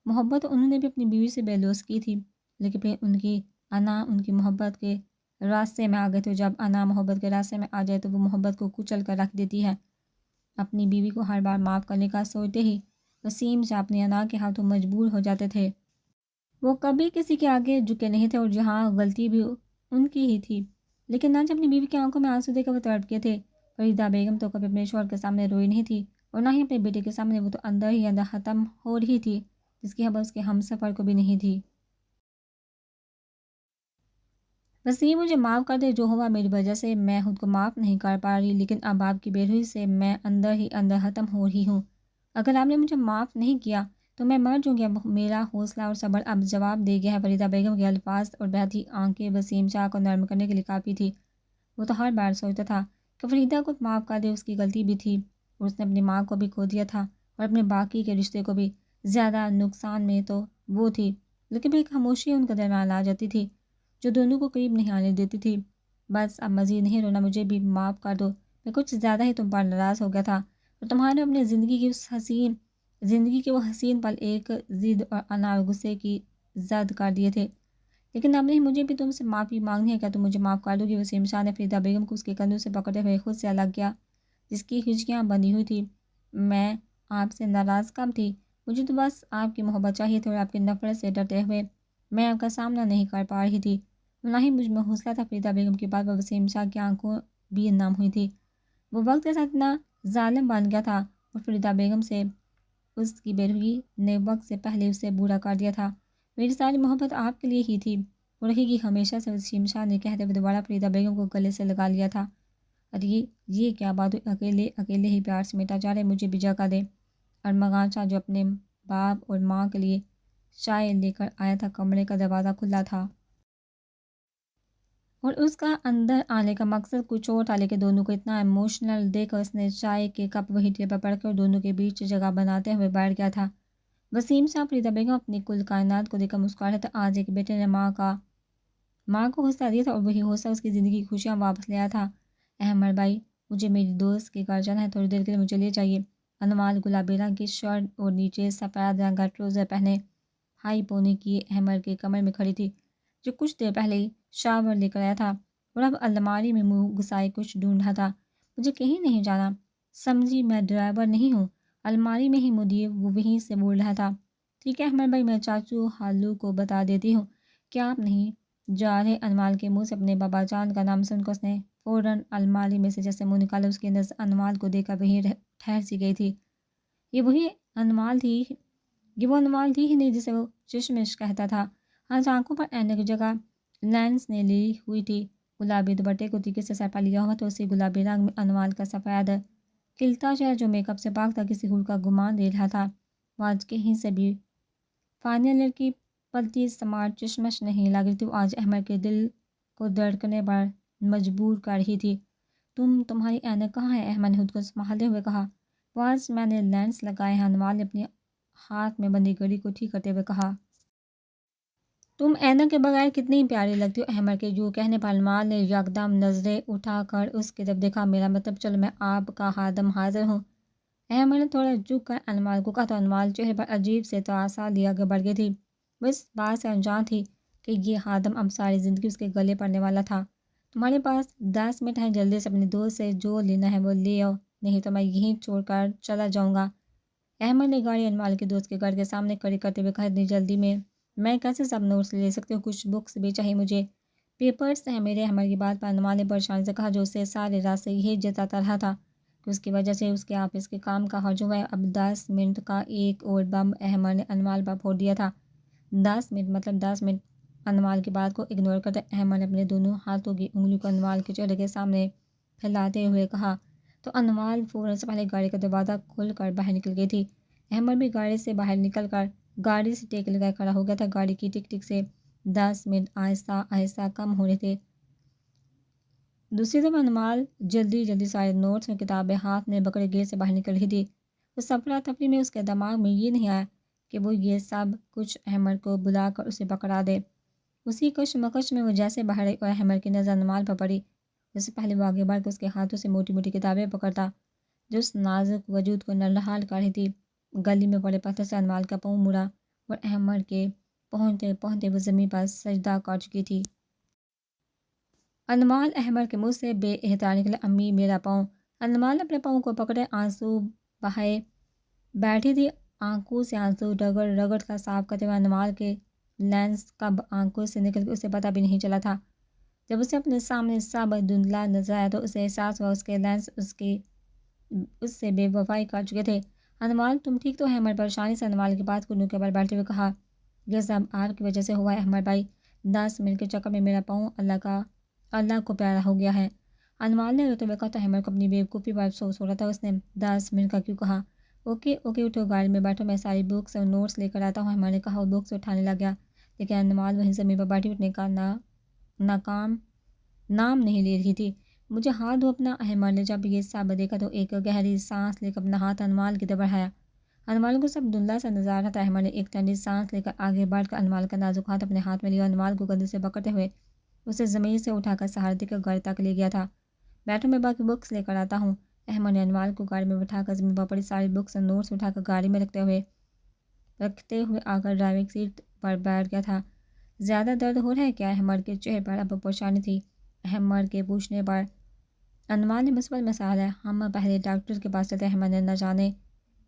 محبت انہوں نے بھی اپنی بیوی سے بے لوث کی تھی، لیکن پھر ان کی انا ان کی محبت کے راستے میں آ گئے تھے۔ جب انا محبت کے راستے میں آ جائے تو وہ محبت کو کچل کر رکھ دیتی ہے۔ اپنی بیوی کو ہر بار معاف کرنے کا سوچتے ہی وسیم شاہ اپنی انا کے ہاتھوں مجبور ہو جاتے تھے۔ وہ کبھی کسی کے آگے جھکے نہیں تھے، اور جہاں غلطی بھی ان کی ہی تھی، لیکن آج اپنی بیوی کی آنکھوں میں آنسو دے کر وہ تڑپ گئے تھے۔ فریدہ بیگم تو کبھی اپنے شوہر کے سامنے روئی نہیں تھی، اور نہ ہی اپنے بیٹے کے سامنے، وہ تو اندر ہی اندر ختم ہو رہی تھی، جس کی خبر اس کے ہم سفر کو بھی نہیں تھی۔ وسیم، مجھے معاف کر دے، جو ہوا میری وجہ سے، میں خود کو معاف نہیں کر پا رہی، لیکن اب آپ کی بے روحی سے میں اندر ہی اندر ختم ہو رہی ہوں۔ اگر آپ نے مجھے معاف نہیں کیا تو میں مر جاؤں گی۔ اب میرا حوصلہ اور صبر اب جواب دے گیا ہے۔ فریدہ بیگم کے الفاظ اور بہتی آنکھیں وسیم شاہ کو نرم کرنے کے لیے کافی تھی۔ وہ تو ہر بار سوچتا تھا کہ فریدہ کو معاف کر دے، اس کی غلطی بھی تھی، اور اس نے اپنی ماں کو بھی کھو دیا تھا، اور اپنے باقی کے رشتے کو بھی۔ زیادہ نقصان میں تو وہ تھی، لیکن پھر ایک خاموشی ان کے درمیان آ جاتی تھی جو دونوں کو قریب نہیں آنے دیتی تھی۔ بس اب مزید نہیں رونا، مجھے بھی معاف کر دو، میں کچھ زیادہ ہی تم پر ناراض ہو گیا تھا اور تمہارے اپنے زندگی کے وہ حسین پل ایک ضد اور انار غصے کی زد کر دیے تھے۔ لیکن اب نہیں، مجھے بھی تم سے معافی مانگنی ہے۔ کیا تم مجھے معاف کر دو گی؟ وسیم شاہ نے فریدہ بیگم کو اس کے کندھوں سے پکڑتے ہوئے خود سے الگ کیا جس کی ہچکیاں بندھی ہوئی تھی۔ میں آپ سے ناراض کب تھی؟ مجھے تو بس آپ کی محبت چاہیے تھی اور آپ کی نفرت سے ڈرتے ہوئے میں آپ کا سامنا نہیں کر پا رہی تھی۔ نہ ہی مجھ میں حوصلہ تھا۔ فریدہ بیگم کی بات پر وسیم شاہ کی آنکھوں بھی نم ہوئی تھی۔ وہ وقت کے ساتھ اتنا ظالم بن گیا تھا اور فریدہ بیگم سے اس کی بےرحمی نے وقت سے پہلے اسے برا کر دیا تھا۔ میری ساری محبت آپ کے لیے ہی تھی، وہ رہے گی ہمیشہ سے، وسیم شاہ نے کہتے ہوئے دوبارہ فریدہ بیگم کو گلے سے لگا لیا تھا۔ ارے یہ کیا بات ہوئی؟ اکیلے ہی پیار سے مٹا جا رہے، مجھے بھی جگہ دے۔ ارمغان شاہ جو اپنے باپ اور ماں کے لیے چائے لے کر آیا تھا، کمرے کا دروازہ کھلا تھا اور اس کا اندر آنے کا مقصد کچھ اور تھا، لیکن دونوں کو اتنا ایموشنل دیکھ کر اس نے چائے کے کپ وہی ٹیبل پر رکھ کر دونوں کے بیچ جگہ بناتے ہوئے بیٹھ گیا تھا۔ وسیم شاہ فریدہ بیگم اپنی کل کائنات کو دیکھ کر مسکرا رہے تھے۔ آج ایک بیٹے نے ماں کو حوصلہ دیا تھا اور وہی حوصلہ اس کی زندگی کی خوشیاں واپس لے آیا تھا۔ احمد بھائی، مجھے میری دوست کے گھر جانا ہے، تھوڑی دیر کے لیے مجھے لے جائیے۔ انوال گلابی رنگ کی شرٹ اور نیچے سفید رنگ کا ٹراؤزر پہنے ہائی پونی کی احمد کے کمرے میں کھڑی تھی، جو کچھ دیر پہلے ہی شاور لے کر آیا تھا اور اب الماری میں منہ گھسائے کچھ ڈھونڈ رہا تھا۔ مجھے کہیں نہیں جانا، سمجھی، میں ڈرائیور نہیں ہوں۔ الماری میں ہی مدیر وہ وہیں سے بول رہا تھا۔ ٹھیک ہے احمد بھائی، میں چاچو حالو کو بتا دیتی ہوں کہ آپ نہیں جا رہے۔ انوال کے منہ سے اپنے بابا جان کا نام سن کر اس نے فوراً الماری میں سے جیسے منہ نکالا۔ اس کی نظر انوال کو دیکھ کر وہیں ٹھہر سی گئی تھی۔ یہ وہ انوال تھی ہی نہیں جسے وہ چشمش کہتا تھا۔ آج آنکھوں پر اینک کی جگہ لینس نے لی ہوئی تھی، گلابی دوپٹے کو تیکے سے سر پر لیا ہوا تھا، اسی گلابی رنگ میں انوال کا سفید کھلتا چہرہ جو میک اپ سے پاک تھا کسی حور کا گمان دے رہا تھا۔ وہ آج کہیں سے بھی فائنل کی پلتی سمارٹ چشمش نہیں لگ رہی تھی، وہ آج احمد کے دل کو دھڑکنے پر مجبور کر رہی تھی۔ تمہاری اینک کہاں ہے؟ احمد نے خود کو سنبھالتے ہوئے کہا۔ وہ آج میں نے لینس لگائے ہیں، انوال نے اپنی ہاتھ میں بندی گھڑی کو ٹھیک کرتے ہوئے کہا۔ تم اینک کے بغیر کتنی پیاری لگتی ہو۔ احمد کے یوں کہنے پر انوال نے یکدم نظریں اٹھا کر اس کی طرف دیکھا۔ میرا مطلب چلو میں آپ کا خادم حاضر ہوں، احمد نے تھوڑا جھک کر انوال کو کہا تو انوال چہرے پر عجیب سے تراشا لیے آگے بڑھ گئی تھی۔ وہ اس بات سے انجان تھی کہ یہ خادم اب ساری زندگی اس کے گلے پڑنے والا تھا۔ تمہارے پاس 10 منٹ ہیں، جلدی سے اپنے دوست سے جو لینا ہے وہ لے آؤ، نہیں تو میں یہیں چھوڑ کر چلا جاؤں گا۔ احمد نے گاڑی انوال کے دوست کے گھر کے سامنے کھڑی کرتے ہوئے کہا، اتنی جلدی میں کیسے سب نوٹس لے سکتی ہوں؟ کچھ بکس بھی چاہیے مجھے، پیپرز ہیں میرے۔ احمد کی بات پر انوال نے پریشانی سے کہا، جو اسے سارے رات سے یہی جتاتا رہا تھا کہ اس کی وجہ سے اس کے آفس کے کام کا حرج ہوا ہے۔ اب 10 منٹ کا ایک اور بم احمد نے انوال پر پھوڑ دیا تھا۔ 10 منٹ مطلب 10 منٹ۔ انوال کی بات کو اگنور کرتے احمد نے اپنے دونوں ہاتھوں کی انگلیوں کو انوال کے چہرے کے سامنے پھیلاتے ہوئے کہا تو انوال فوراً سے پہلے گاڑی کا دروازہ کھول کر باہر نکل گئی تھی۔ احمد بھی گاڑی سے باہر نکل کر گاڑی سے ٹیک لگائے کھڑا ہو گیا تھا۔ گاڑی کی ٹک ٹک سے 10 منٹ آہستہ آہستہ کم ہو رہے تھے۔ دوسری طرف انوال جلدی سارے نوٹس اور کتابیں ہاتھ میں پکڑے گیٹ سے باہر نکل رہی تھی۔ اس افراتفری میں اس کے دماغ میں یہ نہیں آیا کہ وہ یہ سب کچھ احمد کو بلا کر اسے پکڑا دے۔ اسی کشمکش میں وہ جیسے باہر آئی اور احمد کی نظر انوال پر پڑی، اس سے پہلے وہ آگے بڑھ کر اس کے ہاتھوں سے موٹی موٹی کتابیں پکڑتا جو اس نازک وجود کو نرہال کر رہی تھی۔ گلی میں پڑے پتھر سے انوال کا پاؤں مڑا اور احمد کے پہنچتے وہ زمین پر سجدہ کر چکی تھی۔ انوال احمد کے منہ سے بے احتیاط نکلا، امی میرا پاؤں۔ انوال نے اپنے پاؤں کو پکڑے آنسو بہائے بیٹھی تھی، آنکھوں سے آنسو رگڑ رگڑ کا صاف کرتے ہوئے۔ انوال کے لینس کب آنکھوں سے نکل کے اسے پتہ بھی نہیں چلا تھا۔ جب اسے اپنے سامنے سب دھندلا نظر آیا تو اسے احساس ہوا اس کے لینس اس سے بے وفائی کر چکے تھے۔ انوال تم ٹھیک تو؟ احمد پریشانی سے انوال کے پاس کنو کے بل بیٹھتے ہوئے کہا، یہ سب آپ کی وجہ سے ہوا ہے احمد بھائی، 10 منٹ کے چکر میں میرا پاؤں اللہ کو پیارا ہو گیا ہے۔ انوال نے روتے ہوئے کہا تو احمد کو اپنی بیوقوفی پر افسوس ہو رہا تھا۔ اس نے 10 منٹ کا کیوں کہا؟ اوکے اٹھو، گاڑی میں بیٹھو، میں ساری بکس اور نوٹس لے کر آتا ہوں۔ احمد نے کہا اور بکس اٹھانے لگ گیا، لیکن انوال وہیں زمین پر بیٹھی اٹھنے کا نام نہیں لے رہی تھی۔ مجھے ہاتھ دو اپنا۔ احمد نے جب یہ سب دیکھا تو ایک گہری سانس لے کر اپنا ہاتھ انوال کی طرف بڑھایا۔ انوال کو سب دھندلا سا نظر آ رہا تھا۔ احمد نے ایک ٹھنڈی سانس لے کر آگے بڑھ کر انوال کا نازک ہاتھ اپنے ہاتھ میں لیا، انوال کو کندھے سے پکڑتے ہوئے اسے زمین سے اٹھا کر سہارا دے کر گھر تک لے گیا تھا۔ بیٹھو میں باقی بکس لے کر آتا ہوں۔ احمد نے انوال کو گاڑی میں بٹھا کر زمین پر پڑی ساری بکس اور نوٹس اٹھا کر گاڑی میں رکھتے ہوئے آ کر ڈرائیونگ سیٹ پر بیٹھ گیا تھا۔ زیادہ درد ہو رہا ہے کیا؟ احمد کے چہرے پر اب پریشانی تھی۔ احمد کے پوچھنے پر انوال نے مثبت مثال ہے، ہم پہلے ڈاکٹر کے پاس چلتے۔ احمد نے نہ جانے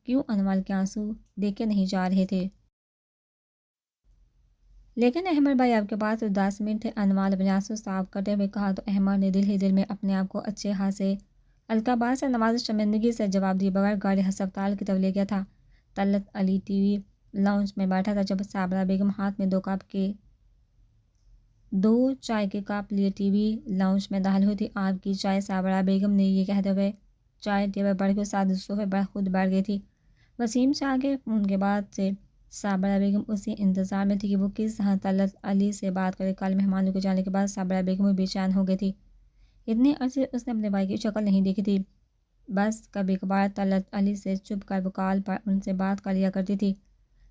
کیوں انوال کے آنسو دیکھے نہیں جا رہے تھے، لیکن احمد بھائی آپ کے پاس 10 منٹ تھے۔ انوال اپنے آنسو صاف کرتے ہوئے کہا تو احمد نے دل ہی دل میں اپنے آپ کو اچھے ہاتھ سے القابات سے نوازش شرمندگی سے جواب دیے بغیر گاڑی ہسپتال کی طرف لے گیا تھا۔ طلعت علی ٹی وی لاؤنج میں بیٹھا تھا جب صابرہ بیگم ہاتھ میں دو چائے کے کپ لیے ٹی وی لاؤنج میں داخل ہوئی تھی۔ آپ کی چائے؟ صابرہ بیگم نے یہ کہتے ہوئے چائے ٹیبل پر کے ساتھ صوفے پر خود بیٹھ گئی تھی۔ وسیم شاہ کے فون کے بعد سے صابرہ بیگم اسی انتظار میں تھی کہ وہ کس طرح طلعت علی سے بات کرے۔ کل مہمانوں کے جانے کے بعد صابرہ بیگم بے چین ہو گئی تھی۔ اتنے عرصے اس نے اپنے بھائی کی شکل نہیں دیکھی تھی، بس کبھی کبھار طلعت علی سے چھپ کر وہ کال پر ان سے بات کر لیا کرتی تھی۔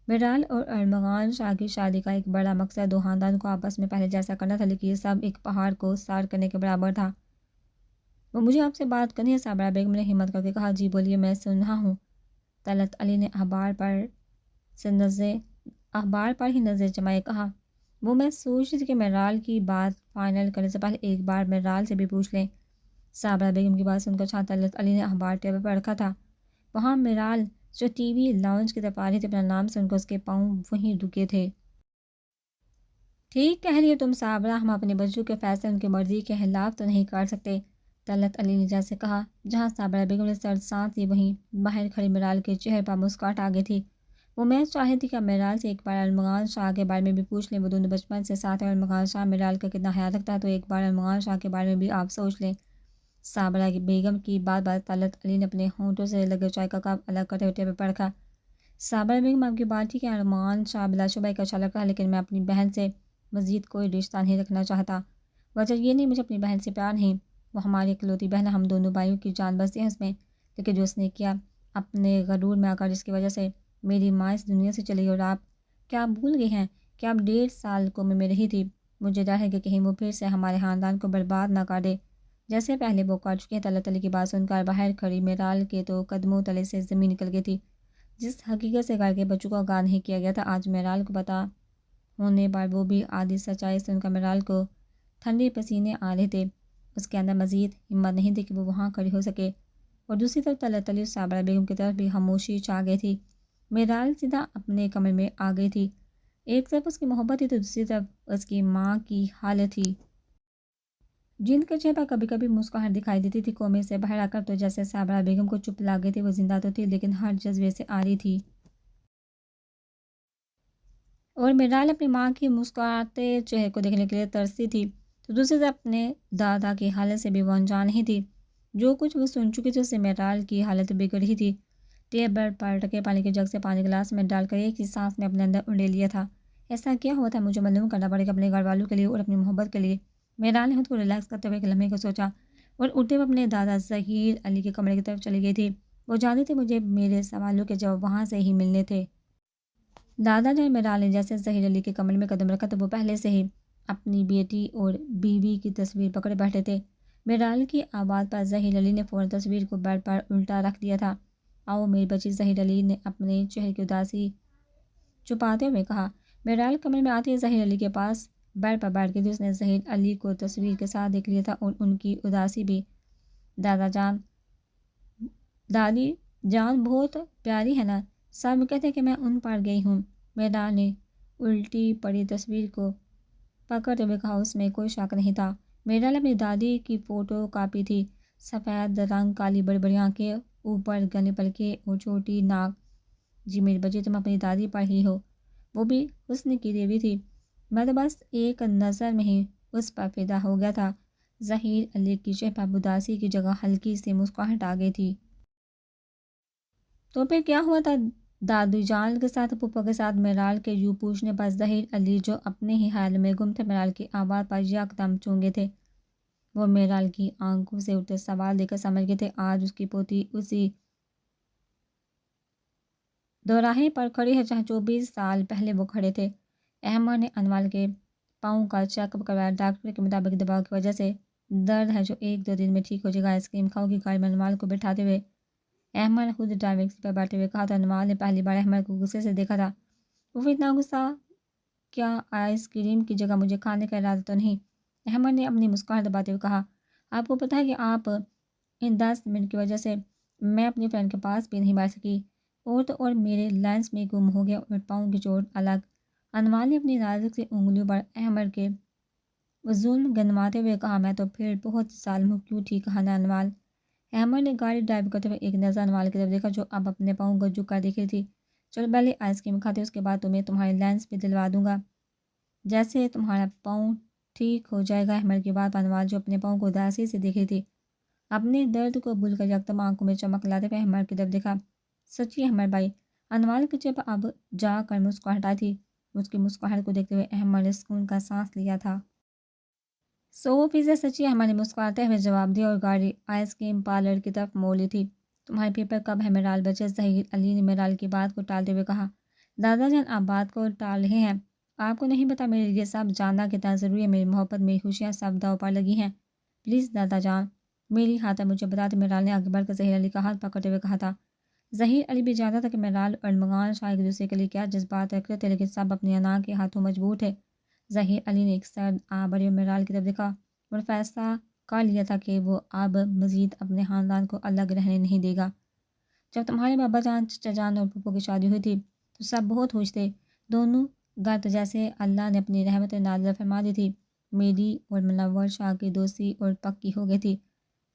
میرال اور ارمغان شاہ کی شادی کا ایک بڑا مقصد دو خاندانوں کو آپس میں پہلے جیسا کرنا تھا، لیکن یہ سب ایک پہاڑ کو سار کرنے کے برابر تھا۔ وہ مجھے آپ سے بات کرنی ہے، صابرہ بیگم نے ہمت کر کے کہا۔ جی بولیے، میں سن رہا ہوں۔ طلعت علی نے اخبار پر ہی نظر جمائے کہا۔ وہ میں سوچ رہی تھی کہ میرال کی بات فائنل کرنے سے پہلے ایک بار میرال سے بھی پوچھ لیں۔ صابرہ بیگم کی بات سن کر طلعت علی نے اخبار ٹیبل پر رکھا تھا۔ وہاں میرال جو ٹی وی لاؤنج کی طرف آ رہی تھی، اپنا نام سن کر اس کے پاؤں وہیں رکے تھے۔ ٹھیک کہہ رہی ہو تم صابرہ، ہم اپنے بچوں کے فیصلے ان کی مرضی کے خلاف تو نہیں کر سکتے، طلعت علی نے جیسے کہا۔ جہاں صابرہ بیگم نے سرد سانس لی، وہیں باہر کھڑی میرال کے چہرے پر مسکراہٹ آ گئی تھی۔ وہ میں چاہتی تھی کہ میرال سے ایک بار ارمغان شاہ کے بارے میں بھی پوچھ لیں، وہ دونوں بچپن سے ساتھ ہیں۔ ارمغان شاہ میرال کا کتنا خیال رکھتا ہے، تو ایک بار ارمغان شاہ کے بارے میں بھی آپ سوچ لیں۔ صابرہ بیگم کی بات طلعت علی نے اپنے ہونٹوں سے لگے چائے کا کپ الگ کرتے ہوئے ٹیبل پر رکھا۔ صابرہ بیگم، آپ کی بات ٹھیک ہے، ارمغان شاہ بلا شبہ ایک اچھا لڑکا ہے، لیکن میں اپنی بہن سے مزید کوئی رشتہ نہیں رکھنا چاہتا۔ وجہ یہ نہیں مجھے اپنی بہن سے پیار نہیں، وہ ہماری اکلوتی بہن ہے، ہم دونوں بھائیوں کی جان بستی ہے اس میں، لیکن جو اس نے کیا اپنے غرور میں آ کر، جس کی وجہ سے میری ماں اس دنیا سے چلی گئی، اور آپ کیا بھول گئی ہیں کہ آپ 1.5 سال کومے میں رہی تھی؟ مجھے ڈر ہے کہ کہیں وہ پھر سے ہمارے خاندان کو برباد نہ کر دے جیسے پہلے وہ کر چکی ہیں۔ طلعت علی کی بات سن کر باہر کھڑی میرال کے تو قدموں تلے سے زمین نکل گئی تھی۔ جس حقیقت سے گھر کے بچوں کو آگاہ نہیں کیا گیا تھا، آج میرال کو پتہ ہونے پر وہ بھی آدھی سچائی سن کر میرال کو ٹھنڈے پسینے آ رہے تھے۔ اس کے اندر مزید ہمت نہیں تھی کہ وہ وہاں کھڑی ہو سکے، اور دوسری طرف طلعت علی صابرہ بیگم کی طرف بھی خاموشی چھا گئی تھی۔ میرال سیدھا اپنے کمرے میں آ گئی تھی۔ ایک طرف اس کی محبت تھی تو دوسری طرف اس کی ماں کی حالت تھی، جن کے چہرے پر کبھی کبھی مسکراہٹ دکھائی دیتی تھی۔ کومے سے باہر آ کر تو جیسے صابرہ بیگم کو چپ لگ گئی تھی، وہ زندہ تو تھی لیکن ہر جذبے سے آ رہی تھی، اور میرال اپنی ماں کی مسکراتے چہرے کو دیکھنے کے لیے ترستی تھی، تو دوسری طرف اپنے دادا کی حالت سے بھی وہ انجان نہیں تھی۔ جو کچھ وہ سن چکی تھی، اس سے میرال کی حالت بگڑ رہی تھی۔ ٹیبل پر رکھے پانی کے جگ سے پانی گلاس میں ڈال کر ایک ہی سانس میں اپنے اندر انڈیل لیا تھا۔ ایسا کیا ہوا تھا؟ مجھے معلوم کرنا پڑے گا، اپنے گھر والوں کے لیے اور اپنی محبت کے لیے۔ میرال نے خود کو ریلیکس کرتے ہوئے ایک لمحے کو سوچا اور اٹھتے ہوئے اپنے دادا ظہیر علی کے کمرے کی طرف چلی گئی تھی۔ وہ جانتی تھی مجھے میرے سوالوں کے جواب وہاں سے ہی ملنے تھے۔ دادا جان میرال نے جیسے ظہیر علی کے کمرے میں قدم رکھا تو وہ پہلے سے ہی اپنی بیٹی اور بیوی کی تصویر پکڑے بیٹھے تھے۔ میرال کی آواز پر ظہیر علی نے فوراً تصویر کو بیڈ پر الٹا رکھ دیا تھا۔ آؤ میری بچی، ظہیر علی نے اپنے چہرے کی اداسی چھپاتے ہوئے کہا۔ میرال کمرے میں آتے ہی ظہیر علی کے پاس بیڈ پر بیٹھ گئی تھی۔ اس نے ظہیر علی کو تصویر کے ساتھ دیکھ لیا تھا اور ان کی اداسی بھی۔ دادی جان بہت پیاری ہے نا، سب کہتے ہیں کہ میں ان پر گئی ہوں۔ میرال نے الٹی پڑی تصویر کو پکڑتے ہوئے کہا۔ اس میں کوئی شک نہیں تھا، میرال اپنی دادی کی فوٹو کاپی تھی۔ سفید رنگ، کالی بڑی بڑی آنکھیں، اوپر گنے پلکیں اور چھوٹی ناک۔ جی میری بچی، تم اپنی دادی پر ہی ہو، وہ بھی حسن کی دیوی تھی۔ میں تو بس ایک نظر میں ہی اس پر فدا ہو گیا تھا۔ ظہیر علی کی چہرے پر اداسی کی جگہ ہلکی سی مسکراہٹ آ گئی تھی۔ تو پھر کیا ہوا تھا دادی جان کے ساتھ، پھپھو کے ساتھ؟ میرال کے یوں پوچھنے پر ظہیر علی جو اپنے ہی خیال میں گم تھے، میرال کی آواز پر یکدم چونکے تھے۔ وہ میرال کی آنکھوں سے اٹھتے سوال دیکھ کر سمجھ گئے تھے آج اس کی پوتی اسی دوراہے پر کھڑی ہے جہاں 24 سال پہلے وہ کھڑے تھے۔ احمد نے انوال کے پاؤں کا چیک اپ کروایا۔ ڈاکٹر کے مطابق دباؤ کی وجہ سے درد ہے جو 1-2 دن میں ٹھیک ہو جائے گا۔ آئس کریم کھاؤ گی؟ گاڑی میں انوال کو بٹھاتے ہوئے احمد نے خود ڈرائیونگ سیٹ پر بیٹھے ہوئے کہا تھا۔ انوال نے پہلی بار احمد کو غصے سے دیکھا تھا۔ وہ اتنا غصہ، کیا آئس کریم کی جگہ مجھے کھانے کا ارادہ تو نہیں؟ احمد نے اپنی مسکراہٹ دباتے ہوئے کہا، آپ کو پتہ ہے کہ آپ ان 10 منٹ کی وجہ سے میں اپنی فرینڈ کے پاس بھی نہیں بیٹھ سکی، اور میرے لینس میں گم ہو گیا اور پاؤں کی چوٹ الگ۔ انوال نے اپنی نازک سی انگلیوں پر احمد کے ظلم گنواتے ہوئے کہا، میں تو پھر بہت ظالم ہوں، کیوں ٹھیک کہا نا انوال؟ احمد نے گاڑی ڈرائیو کرتے ہوئے ایک نظر انوال کی طرف دیکھا جو اب اپنے پاؤں کو جھک کر دیکھ رہی تھی۔ چلو پہلے آئس کریم کھاتے، اس کے بعد تمہیں تمہارے لینس بھی دلوا دوں گا، جیسے تمہارا پاؤں ٹھیک ہو جائے گا۔ احمد کی بات انوال جو اپنے پاؤں کو اداسی سے دیکھ رہی تھی، اپنے درد کو بھول کر یکدم آنکھوں میں چمک لاتے ہوئے احمد کی طرف دیکھا۔ سچی احمد بھائی؟ انوال کی چہرے پر اب جا کر مسکراہٹ آئی تھی۔ اس کی مسکراہٹ کو دیکھتے ہوئے احمد نے سکون کا سانس لیا تھا۔ 100% سچی، احمد نے مسکراتے ہوئے جواب دیا اور گاڑی آئس کریم پارلر کی طرف موڑ لی تھی۔ تمہارے پیپر کب ہے میرال بچے؟ ظہیر علی نے میرال کی بات کو ٹالتے ہوئے کہا۔ دادا جان، آپ بات کو ٹال رہے ہیں، آپ کو نہیں پتا میرے لیے سب جاننا کتنا ضروری ہے، میری محبت، میری خوشیاں سب داؤ پر لگی ہیں، پلیز دادا جان میری خاطر مجھے بتا دیں۔ میرال نے آگے بڑھ کر ظہیر علی کا ہاتھ پکڑتے ہوئے کہا تھا۔ ظہیر علی بھی جانتا تھا کہ میرال اور ارمغان شاہ ایک دوسرے کے لیے کیا جذبات رکھتے تھے، لیکن سب اپنی انا کے ہاتھوں مجبور تھے۔ ظہیر علی نے ایک سرد آبری اور میرال کی طرف دیکھا اور فیصلہ کر لیا تھا کہ وہ اب مزید اپنے خاندان کو الگ رہنے نہیں دے گا۔ جب تمہارے بابا جان، چچا جان اور پھپھو کی شادی ہوئی تھی تو سب بہت خوش تھے، دونوں گھر تو جیسے اللہ نے اپنی رحمت نازل فرما دی تھی۔ میری اور منور شاہ کی دوستی اور پکی ہو گئی تھی،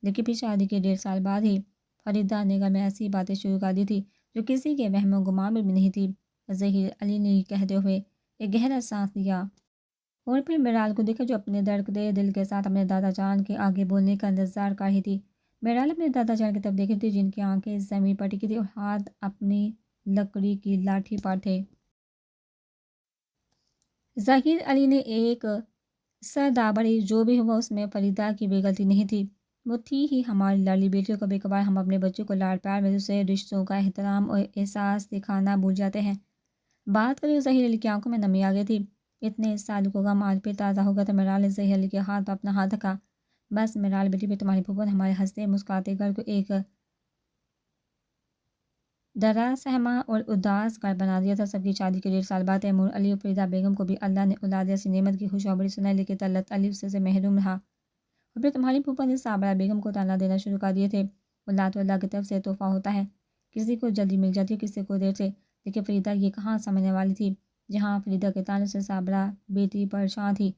لیکن پھر شادی کے 1.5 سال بعد ہی فریدہ نے گھر میں ایسی باتیں شروع کر دی تھی جو کسی کے وہم و گمان میں بھی نہیں تھی۔ ظہیر علی نے کہتے ہوئے ایک گہرا سانس لیا اور پھر میرال کو دیکھا جو اپنے دھڑکتے دل کے ساتھ اپنے دادا جان کے آگے بولنے کا انتظار کر رہی تھی۔ میرال اپنے دادا جان کی طرف دیکھ رہی تھی جن کی آنکھیں زمین پر ٹکی تھی اور ہاتھ اپنی لکڑی کی لاٹھی پر تھے۔ ظہیر علی نے ایک سردابڑی، جو بھی ہوا اس میں فریدہ کی بے غلطی نہیں تھی، وہ تھی ہی ہماری لاڈلی بیٹی۔ کبھی کبھار ہم اپنے بچوں کو لاڈ پیار میں دوسرے رشتوں کا احترام اور احساس دکھانا بھول جاتے ہیں۔ بات کریں ظہیر علی کی آنکھوں میں نمی آ گئی تھی، اتنے سالوں کو غم آج پھر تازہ ہو گیا تھا۔ میرال نے ظہیر علی کے ہاتھ پر اپنا ہاتھ رکھا، بس میرال بیٹی پہ تمہاری پھوپھو نے ہمارے ہنستے مسکراتے گھر کو ایک ڈرا سہما اور اداس گھر بنا دیا تھا۔ سب کی شادی کے 1.5 سال بعد تیمور علی اور فریدہ بیگم کو بھی اللہ نے اولاد ایسی نعمت کی خوشخبری سنائی، لیکن طلعت علی اس سے محروم رہا۔ اور پھر تمہاری پھوپھا نے صابرہ بیگم کو طلاق دینا شروع کر دیے تھے۔ اولاد تو اللہ کی طرف سے تحفہ ہوتا ہے، کسی کو جلدی مل جاتی ہے، کسی کو دیر سے، لیکن فریدہ یہ کہاں سمجھنے والی تھی۔ جہاں فریدہ کے تعلق سے صابرہ بیٹی پریشان تھی،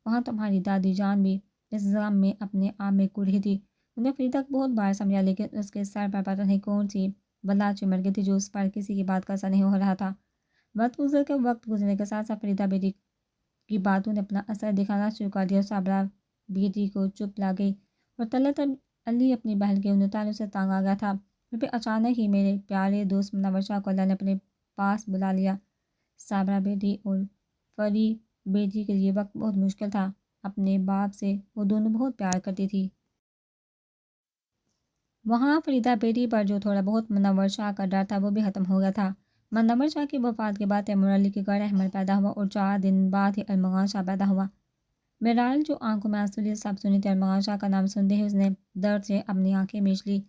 وہاں تمہاری دادی جان بھی اس غم میں اپنے آپ میں کڑ رہی تھی۔ انہیں فریدہ کو بہت بار سمجھا، لیکن اس کے سر پر پتہ نہیں کون سی بلا چمٹ گئی تھی جو اس پر کسی کی بات کا اثر نہیں ہو رہا تھا۔ وقت گزرنے کے ساتھ ساتھ فریدہ بیٹی کی باتوں نے اپنا اثر دکھانا شروع کر دیا۔ صابرہ بیٹی کو چپ لا گئی اور طلعت علی اپنی بہن کے ان تعلق سے تنگ آ گیا تھا۔ پھر اچانک ہی میرے پیارے دوست منور شاہ کو اللہ نے اپنے پاس بلا لیا۔ صابرہ بیٹی اور فری بیٹی کے لیے وقت بہت مشکل تھا۔ اپنے باپ سے وہ دونوں بہت پیار کرتی تھی۔ وہاں فریدہ بیٹی پر جو تھوڑا بہت منور شاہ کا ڈر تھا وہ بھی ختم ہو گیا تھا۔ منور شاہ کی وفات کے بعد تیمور علی کے گھر احمد پیدا ہوا اور 4 دن بعد ہی ارمغان شاہ پیدا ہوا۔ میرال جو آنکھوں میں آنسو لیے سب سنی تھی، ارمغان شاہ کا نام سنتے ہی اس نے درد سے اپنی آنکھیں مینچ لی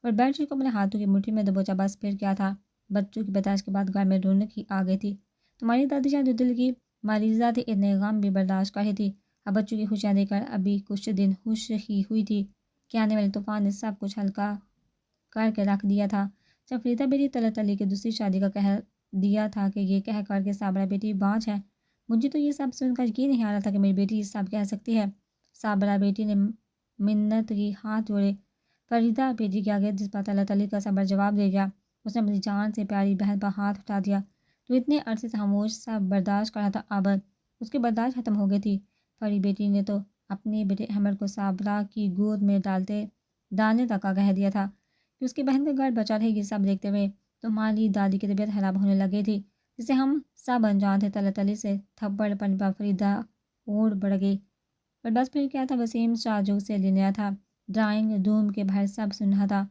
اور بیڈ شیٹ کو اپنے ہاتھوں کی مٹھی میں دبوچا۔ بس پھر کیا تھا، بچوں کی پیدائش کے بعد گھر میں رونق ہی آ گئی تھی۔ تمہاری دادی جان جو دل کی مریضہ تھی، اتنے غم بھی برداشت کر رہی تھی۔ اب بچوں کی خوشیاں دیکھ کر ابھی کچھ دن خوش ہی ہوئی تھی کہ آنے والے طوفان نے سب کچھ ہلکا کر کے رکھ دیا تھا۔ جب فریدہ بیٹی طلعت علی کی دوسری شادی کا کہہ دیا تھا کہ یہ کہہ کر کے صابرہ بیٹی بانجھ ہے، مجھے تو یہ سب سن کر یقین نہیں آ رہا تھا کہ میری بیٹی یہ سب کہہ سکتی ہے۔ صابرہ بیٹی نے منت کی ہاتھ جوڑے فریدہ بیٹی کے آگے، جس پر طلعت علی کا صبر جواب دے گیا۔ اس نے اپنی جان سے پیاری بہن پر ہاتھ اٹھا دیا۔ تو اتنے عرصے سے خاموش سب برداشت کر رہا تھا، اب اس کی برداشت ختم ہو گئی تھی۔ فری بیٹی نے تو اپنے بیٹے احمد کو صابرہ کی گود میں ڈالنے تک کا کہہ دیا تھا کہ اس کی بہن کا گھر بچا رہے گی۔ سب دیکھتے ہوئے تمہاری دادی کی طبیعت خراب ہونے لگی تھی، جسے ہم سب انجان تھے۔ طلعت علی سے تھپڑ پڑنے پر فریدہ اور بڑھ گئی، اور بس پھر کیا تھا، وسیم شاہ جو اسے لینے آیا تھا ڈرائنگ روم کے باہر سب سن رہا تھا،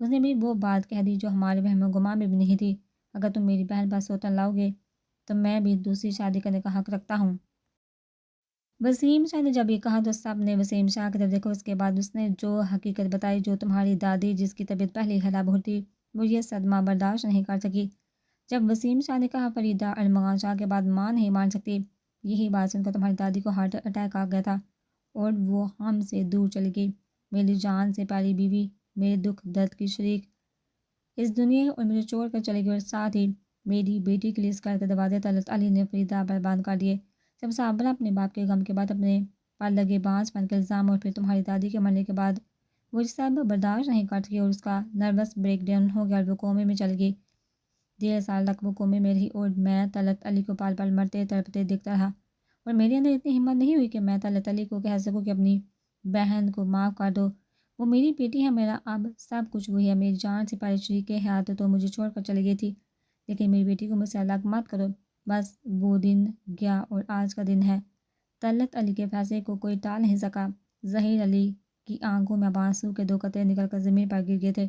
اس نے بھی وہ بات کہہ دی جو ہمارے وہم و گمان میں بھی نہیں تھی، اگر تم میری بہن پر سوتن لاؤ گے تو میں بھی دوسری شادی کرنے کا حق رکھتا ہوں۔ وسیم شاہ نے جب یہ کہا تو سب نے وسیم شاہ کی طرف دیکھا۔ اس کے بعد اس نے جو حقیقت بتائی، جو تمہاری دادی جس کی طبیعت پہلے خراب ہوتی وہ یہ صدمہ برداشت نہیں کر سکی۔ جب وسیم شاہ نے کہا فریدہ ارمغان شاہ کے بعد ماں نہیں مان سکتی، یہی بات سن کر تمہاری دادی کو ہارٹ اٹیک آ گیا تھا اور وہ ہم سے دور چلی گئی، میری جان سے پیاری بیوی، میرے دکھ درد کی شریک اس دنیا اور مجھے چھوڑ کر چلی گئی، اور ساتھ ہی میری بیٹی کے لیے اس گھر کے دروازے طلعت علی نے فریدہ پر بند کر دیے۔ جب صابرہ اپنے باپ کے غم کے بعد اپنے پر لگے بانس بن کے الزام، اور پھر تمہاری دادی کے مرنے کے بعد وہ سب برداشت نہیں کر سکی اور اس کا نروس بریک ڈاؤن ہو گیا اور وہ کومے میں چل گئی۔ 1.5 سال تک وہ کومے میں رہی اور میں طلعت علی کو پال پال مرتے تڑپتے دیکھتا رہا، اور میرے اندر اتنی ہمت نہیں ہوئی کہ میں طلعت علی کو کہہ سکوں کہ اپنی بہن کو معاف کر دو، وہ میری بیٹی ہے، میرا اب سب کچھ وہی ہے، میری جان سے پیاری شریک حیات تو مجھے چھوڑ کر چلی گئی تھی، لیکن میری بیٹی کو مجھ سے الگ مت کرو۔ بس وہ دن گیا اور آج کا دن ہے۔ طلعت علی کے فیصلے کو کوئی ٹال نہیں سکا۔ ظہیر علی کی آنکھوں میں اب آنسو کے 2 قطرے نکل کر زمین پر گر گئے تھے۔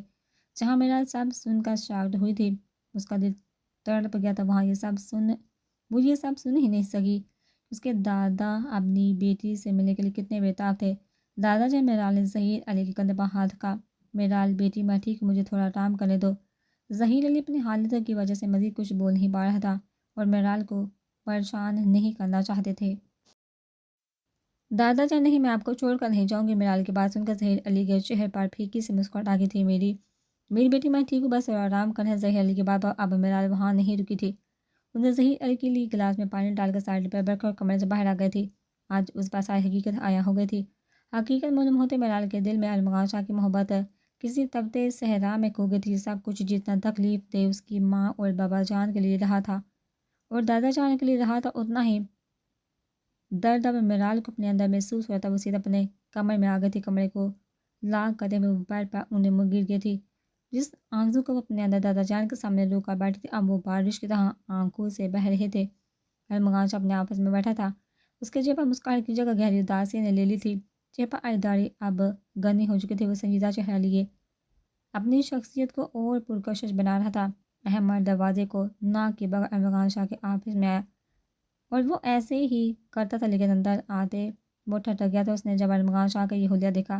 جہاں میرا سب سن کر شاکڈ ہوئی تھی، اس کا دل تڑپ گیا تھا، وہاں وہ یہ سب سن ہی نہیں سکی۔ اس کے دادا اپنی بیٹی سے ملنے کے لیے کتنے بےتاب تھے۔ دادا جان میرال نے ظہیر علی کے کندھے پر ہاتھ رکھا۔ میرال بیٹی میں ٹھیک، مجھے تھوڑا آرام کرنے دو۔ ظہیر علی اپنی حالت کی وجہ سے مزید کچھ بول نہیں پا رہا تھا اور میرال کو پریشان نہیں کرنا چاہتے تھے۔ دادا جان نہیں، میں آپ کو چھوڑ کر نہیں جاؤں گی۔ میرال کی بات سن کر ظہیر علی کے چہرے پر پھیکی سی مسکراہٹ آ گئی تھی۔ میری بیٹی میں ٹھیک ہوں، بس آرام کرنا ہے۔ ظہیر علی کی بات پر اب میرال وہاں نہیں رکی تھی۔ اس نے ظہیر علی کے لیے گلاس میں پانی ڈال کر سائڈ پر بیٹھ کر کمرے سے باہر آ گئی تھی۔ آج اس پر ساری حقیقت آیا ہو گئی تھی۔ حقیقت معلوم ہوتے میرال کے دل میں ارمغان شاہ کی محبت کسی تپتے صحرا میں کھو گئی تھی۔ سب کچھ جتنا تکلیف دہ اس کی ماں اور بابا جان کے لیے رہا تھا اور دادا جان کے لیے رہا تھا، اتنا ہی درد اب میرال کو اپنے اندر محسوس ہوا تھا۔ وہ سیدھا اپنے کمرے میں آ گئی تھی۔ کمرے کو لاک کرتے ہوئے وہ بیڈ پر انہیں گر گئی تھی۔ جس آنسو کو وہ اپنے اندر دادا جان کے سامنے رو کر بیٹھی تھی، اب وہ بارش کی طرح آنکھوں سے بہہ رہے تھے۔ ارمغان شاہ اپنے آفس میں بیٹھا تھا۔ اس کے چہرے پر مسکراہٹ کی جگہ گہری اداسی نے لے لی تھی۔ چہرے پر آئی داڑھی اب گنی ہو چکی تھی۔ وہ سنجیدہ چہرہ لیے اپنی شخصیت کو اور پرکشش بنا رہا تھا۔ احمد دروازے کو ناک کے بغیر ارمغان شاہ کے آفس میں آیا اور وہ ایسے ہی کرتا تھا، لیکن اندر آتے وہ ٹھٹک گیا تھا۔ اس نے جب ارمغان شاہ کا یہ حلیہ دیکھا،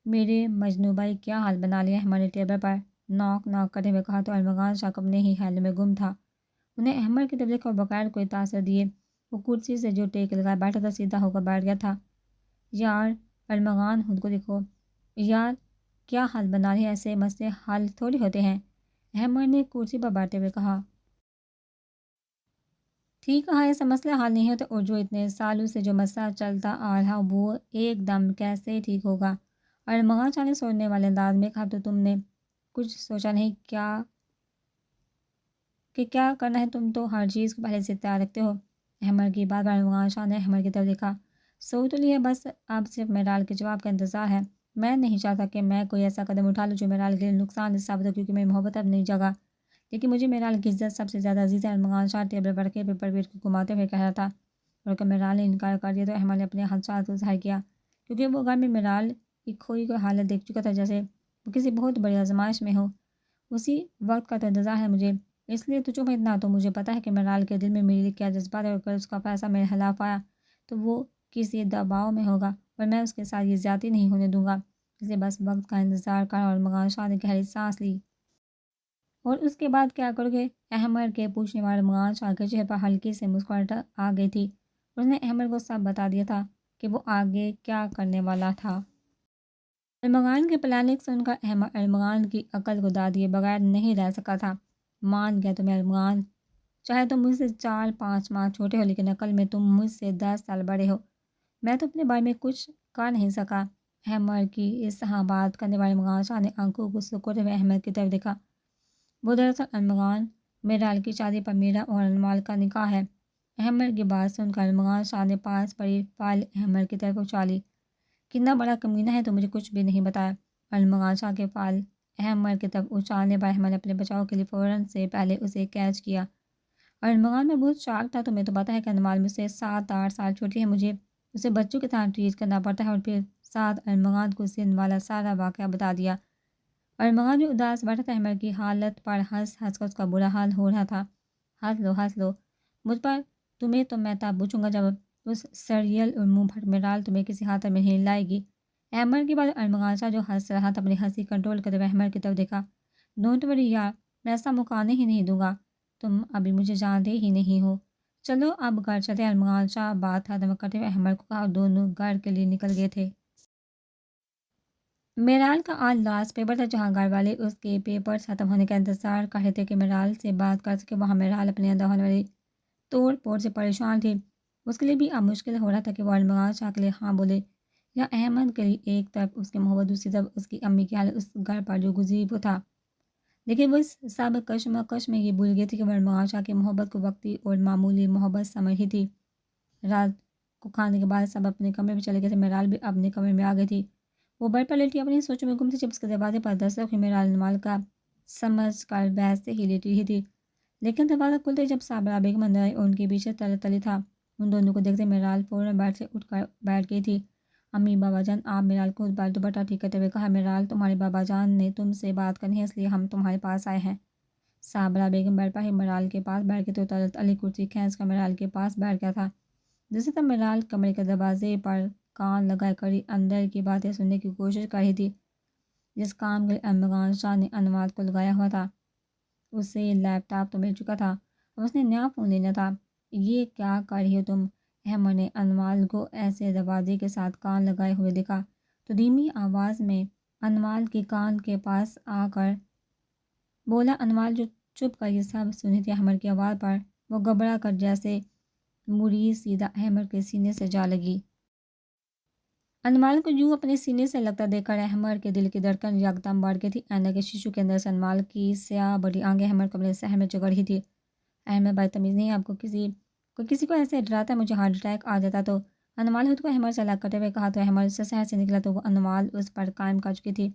میرے مجنو بھائی کیا حال بنا لیا؟ احمد نے ٹیبل پر ناک کرتے ہوئے کہا تو ارمغان شاہ اپنے ہی خیال میں گم تھا۔ انہیں احمد کی طرف دیکھا اور بغیر کوئی تاثر دیے وہ کرسی سے جو ٹیک لگائے بیٹھا تھا سیدھا ہو کر بیٹھ گیا تھا۔ یار ارمغان، خود کو دیکھو یار، کیا حال بنا رہے ہیں؟ ایسے مسئلے حل تھوڑی ہوتے ہیں، احمد نے کرسی پر بیٹھتے ہوئے کہا۔ ٹھیک کہا، ایسا مسئلہ حل نہیں ہوتا، اور جو اتنے سالوں سے جو مسئلہ چلتا آ رہا وہ ایک دم کیسے ٹھیک ہوگا؟ ارمغان شاہ نے سوچنے والے انداز میں کہا، تو تم نے کچھ سوچا نہیں کہ کیا کرنا ہے؟ تم تو ہر چیز کو پہلے سے تیار رکھتے ہو۔ احمد کی بات پر ارمغان شاہ نے احمد کی طرف دیکھا۔ سوچ تو لیا، بس اب صرف میرال کے جواب کا انتظار ہے۔ میں نہیں چاہتا کہ میں کوئی ایسا قدم اٹھا لوں جو میرال کے لیے نقصان دہ ثابت ہو، کیونکہ میری محبت اب نہیں جگہ، لیکن مجھے میرال کی عزت سب سے زیادہ عزیز ہے۔ ارمغان شاہ ٹیبل پر رکھے پیپر ویٹ کو گھماتے ہوئے کہہ رہا تھا، اور اگر میرال نے انکار کر دیا تو احمد نے اپنے خدشات کو ظاہر کیا، کیونکہ وہ گھر میں میرال کی کھوئی کو حالت دیکھ چکا تھا، جیسے وہ کسی بہت بڑی آزمائش میں ہو۔ اسی وقت کا تو انتظار ہے مجھے، اس لیے تو چپ ہے اتنا۔ تو مجھے پتا ہے کہ میرال کے دل میں میرے لیے کیا جذبات ہے، اور اگر اس کا فیصلہ میرے خلاف آیا تو وہ کسی دباؤ میں ہوگا اور میں اس کے ساتھ یہ زیادتی نہیں ہونے دوں گا، اس لیے بس وقت کا انتظار کر۔ اور ارمغان شاہ نے گہری سانس لی۔ اور اس کے بعد کیا کرو گے؟ احمد کے پوچھنے والے ارمغان شاہ کے چہرے پر ہلکی سے مسکراہٹ آ گئی تھی۔ اس نے احمد کو سب بتا دیا تھا کہ وہ آگے کیا کرنے والا تھا۔ ارمغان کے پلاننگ سن کر احمد ارمغان کی عقل کو داد دیے بغیر نہیں رہ سکا تھا۔ مان گیا تمہیں ارمغان، چاہے تم مجھ سے 4-5 ماہ چھوٹے ہو، لیکن عقل میں تم مجھ سے 10 سال بڑے ہو۔ میں تو اپنے بارے میں کچھ کر نہیں سکا۔ احمد کی اس طرح بات کرنے والے ارمغان شاہ نے آنکھوں کو سکوتے ہوئے احمد کی طرف دیکھا۔ وہ دراصل ارمغان، میرال کی شادی پر میرا اور انمول کا نکاح ہے۔ احمد کی بات سن کر ارمغان شاہ نے پاس پڑی فائل احمد کی طرف اچھالی۔ کتنا بڑا کمینہ ہے، تو مجھے کچھ بھی نہیں بتایا۔ ارمغان شاہ کے فائل احمد کی طرف اچھالنے پر احمد نے اپنے بچاؤ کے لیے فوراً سے پہلے اسے کیچ کیا۔ ارمغان میں بہت شاک تھا۔ تمہیں تو پتہ ہے کہ انمول مجھ سے 7-8 سال چھوٹی ہے، مجھے اسے بچوں کی طرح ٹریٹ کرنا پڑتا ہے۔ اور پھر ساتھ ارمغان کو اس دن والا سارا واقعہ بتا دیا۔ ارمغان بھی اداس بیٹھا تھا۔ احمد کی حالت پر ہنس ہنس کر اس کا برا حال ہو رہا تھا۔ ہنس لو مجھ پر، تمہیں تو میں تب پوچھوں گا جب اس سریل اور منہ بھر میرال تمہیں کسی خاطر میں نہیں لائے گی۔ احمد کے بعد ارمغان شاہ جو ہنس رہا تھا اپنی ہنسی کنٹرول کرتے ہوئے احمد کی طرف دیکھا۔ ڈونٹ وری یار، میں ایسا موقع ہی نہیں دوں گا، تم ابھی مجھے جانتے ہی نہیں ہو، چلو اب گھر چلتے۔ ارمغان شاہ بات ختم کرتے ہوئے احمد کو کہا اور دونوں گھر کے لیے نکل گئے تھے۔ میرال کا آج لاسٹ پیپر تھا جہاں گھر والے اس کے پیپرز ختم ہونے کا انتظار کر رہے تھے کہ میرال سے بات کر سکے۔ وہاں میرال اپنے اندر ہونے والی توڑ پھوڑ سے پریشان تھی۔ اس کے لیے بھی اب مشکل ہو رہا تھا کہ وہ ارمغان شاہ کے لیے ہاں بولے یا احمد کے لیے۔ ایک طرف اس کی محبت، دوسری طرف اس کی امی کی حالت، اس گھر پر جو گزری وہ تھا، لیکن وہ اس سب کشمکش میں یہ بھول گئی تھی کہ وہ ارمغان شاہ کی محبت کو وقتی اور معمولی محبت سمجھ رہی تھی۔ رات کو کھانے کے بعد سب اپنے کمرے میں چلے گئے تھے۔ میرال بھی اپنے کمرے میں آ گئی تھی۔ وہ بیڈ پر لیٹی اپنی سوچوں میں گم تھی جب اس کے دروازے پر دستک ہوئی۔ میرال انمال کا سمجھ کر ویسے ہی لیٹی رہی تھی، لیکن دروازہ کھلتے جب صابرہ بیگم اندر آئی اور ان کے پیچھے تلی تھا، ان دونوں کو دیکھتے میرال فوراً بیڈ سے اٹھ کر بیٹھ گئی تھی۔ امی بابا جان، آپ میرال کو دوپٹہ ٹھیک کرتے ہوئے کہا۔ میرال، تمہارے بابا جان نے تم سے بات کرنی ہے، اس لیے ہم تمہارے پاس آئے ہیں۔ صابرہ بیگم بیڈ پر ہی میرال کے پاس بیٹھ گئی تو طلعت علی کرسی کھینچ کر میرال کے پاس بیٹھ گیا تھا۔ دوسری طرف میرال کمرے کے دروازے پر کان لگائے کھڑی اندر کی باتیں سننے کی کوشش کر رہی تھی۔ جس کام کے لیے ارمغان شاہ نے انواد کو لگایا ہوا تھا، اسے لیپ ٹاپ تو مل چکا تھا، اب اس نے نیا فون لینا تھا۔ یہ کیا کر رہی ہو تم؟ احمد نے انوال کو ایسے دروازے کے ساتھ کان لگائے ہوئے دیکھا تو دھیمی آواز میں انوال کے کان کے پاس آ کر بولا۔ انوال جو چپ کر یہ سب سنی تھی احمد کی آواز پر، وہ گھبرا کر جیسے مڑی سیدھا احمد کے سینے سے جا لگی۔ انوال کو یوں اپنے سینے سے لگتا دیکھ کر احمد کے دل کی دھڑکن یکدم بڑھ گئی تھی۔ اینک کے شیشوں کے اندر سے انوال کی سیاہ بڑی آنکھیں احمد کو اپنے صحن میں جگڑ رہی تھی۔ احمد بدتمیز نہیں، آپ کو کسی کو ایسے ڈراتا ہے، مجھے ہارٹ اٹیک آ جاتا تو۔ انوال خود کو احمد سے الگ کرتے ہوئے کہا تو احمد سے صحن سے نکلا تو وہ انوال اس پر قائم کر چکی تھی۔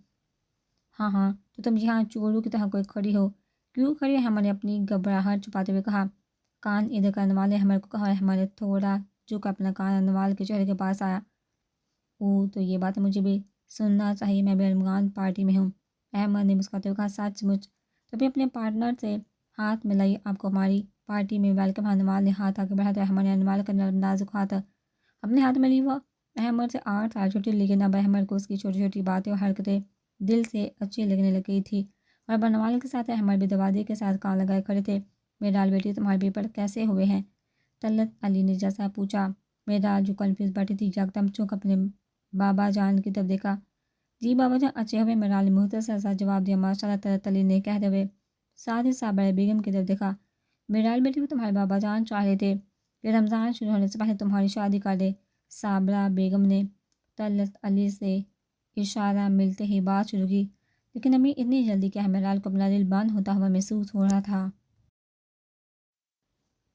ہاں تو تم یہاں چوروں کی طرح کوئی کھڑی ہو، کیوں کھڑی ہے؟ احمد نے اپنی گھبراہٹ چھپاتے ہوئے کہا۔ کان ادھر کا انوال نے احمد کو کہا۔ احمد نے تھوڑا جھک اپنا کان انوال کے چہرے کے پاس آیا۔ تو یہ بات مجھے بھی سننا چاہیے، میں بھی ارمغان پارٹی میں ہوں۔ احمد نے مسکراتے ہوئے کہا۔ سچ مچ؟ تو بھی اپنے پارٹنر سے ہاتھ ملائیے، آپ کو ہماری پارٹی میں ویلکم۔ انوال نے ہاتھ آگے بڑھا تو احمد نے انوال کا نازک ہاتھ اپنے ہاتھ میں لی۔ وہ احمد سے 8 سال چھوٹی، لیکن اب احمد کو اس کی چھوٹی چھوٹی باتیں اور حرکتیں دل سے اچھی لگنے لگ گئی تھی۔ اور اب انوال کے ساتھ احمد بھی دروازے کے ساتھ کان لگائے کھڑے تھے۔ میرال بیٹی، تمہارے پیپر کیسے ہوئے ہیں؟ طلعت علی نے جیسا پوچھا۔ میرال جو کنفیوز بیٹھی تھی یکدم چونک اپنے بابا جان کی طرف دیکھا۔ جی بابا جان اچھے ہوئے، میرال نے مختصر سا جواب دیا۔ ماشاءاللہ، طلعت علی نے کہتے ہوئے ساتھ ہی صابرہ بیگم کی طرف دیکھا۔ میرال بیٹی، وہ تمہارے بابا جان چاہ رہے تھے کہ رمضان شروع ہونے سے پہلے تمہاری شادی کر دے۔ صابرہ بیگم نے طلعت علی سے اشارہ ملتے ہی بات شروع کی، لیکن ابھی اتنی جلدی کیا ہے؟ میرال کو اپنا دل بند ہوتا ہوا محسوس ہو رہا تھا۔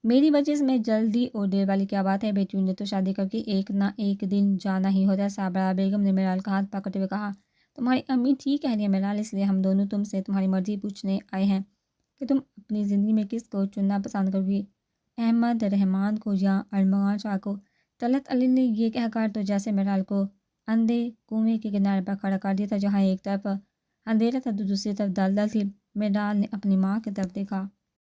میری وجہ سے میں جلدی اور دیر والی کیا بات ہے؟ بیٹیوں نے تو شادی کر کے ایک نہ ایک دن جانا ہی ہوتا ہے۔ صابرہ بیگم نے میرال کا ہاتھ پکڑتے ہوئے کہا۔ تمہاری امی ٹھیک کہہ رہی ہیں میرال، اس لیے ہم دونوں تم سے تمہاری مرضی پوچھنے آئے ہیں کہ تم اپنی زندگی میں کس کو چننا پسند کرو گی، احمد رحمان کو یا ارمغان شاہ کو؟ طلعت علی نے یہ کہہ کر تو جیسے میرال کو اندھے کنویں کے کنارے پر کھڑا کر دیا تھا، جہاں ایک طرف اندھیرا تھا تو دوسری طرف دلدل تھی۔ میرال نے اپنی ماں کی طرف دیکھا۔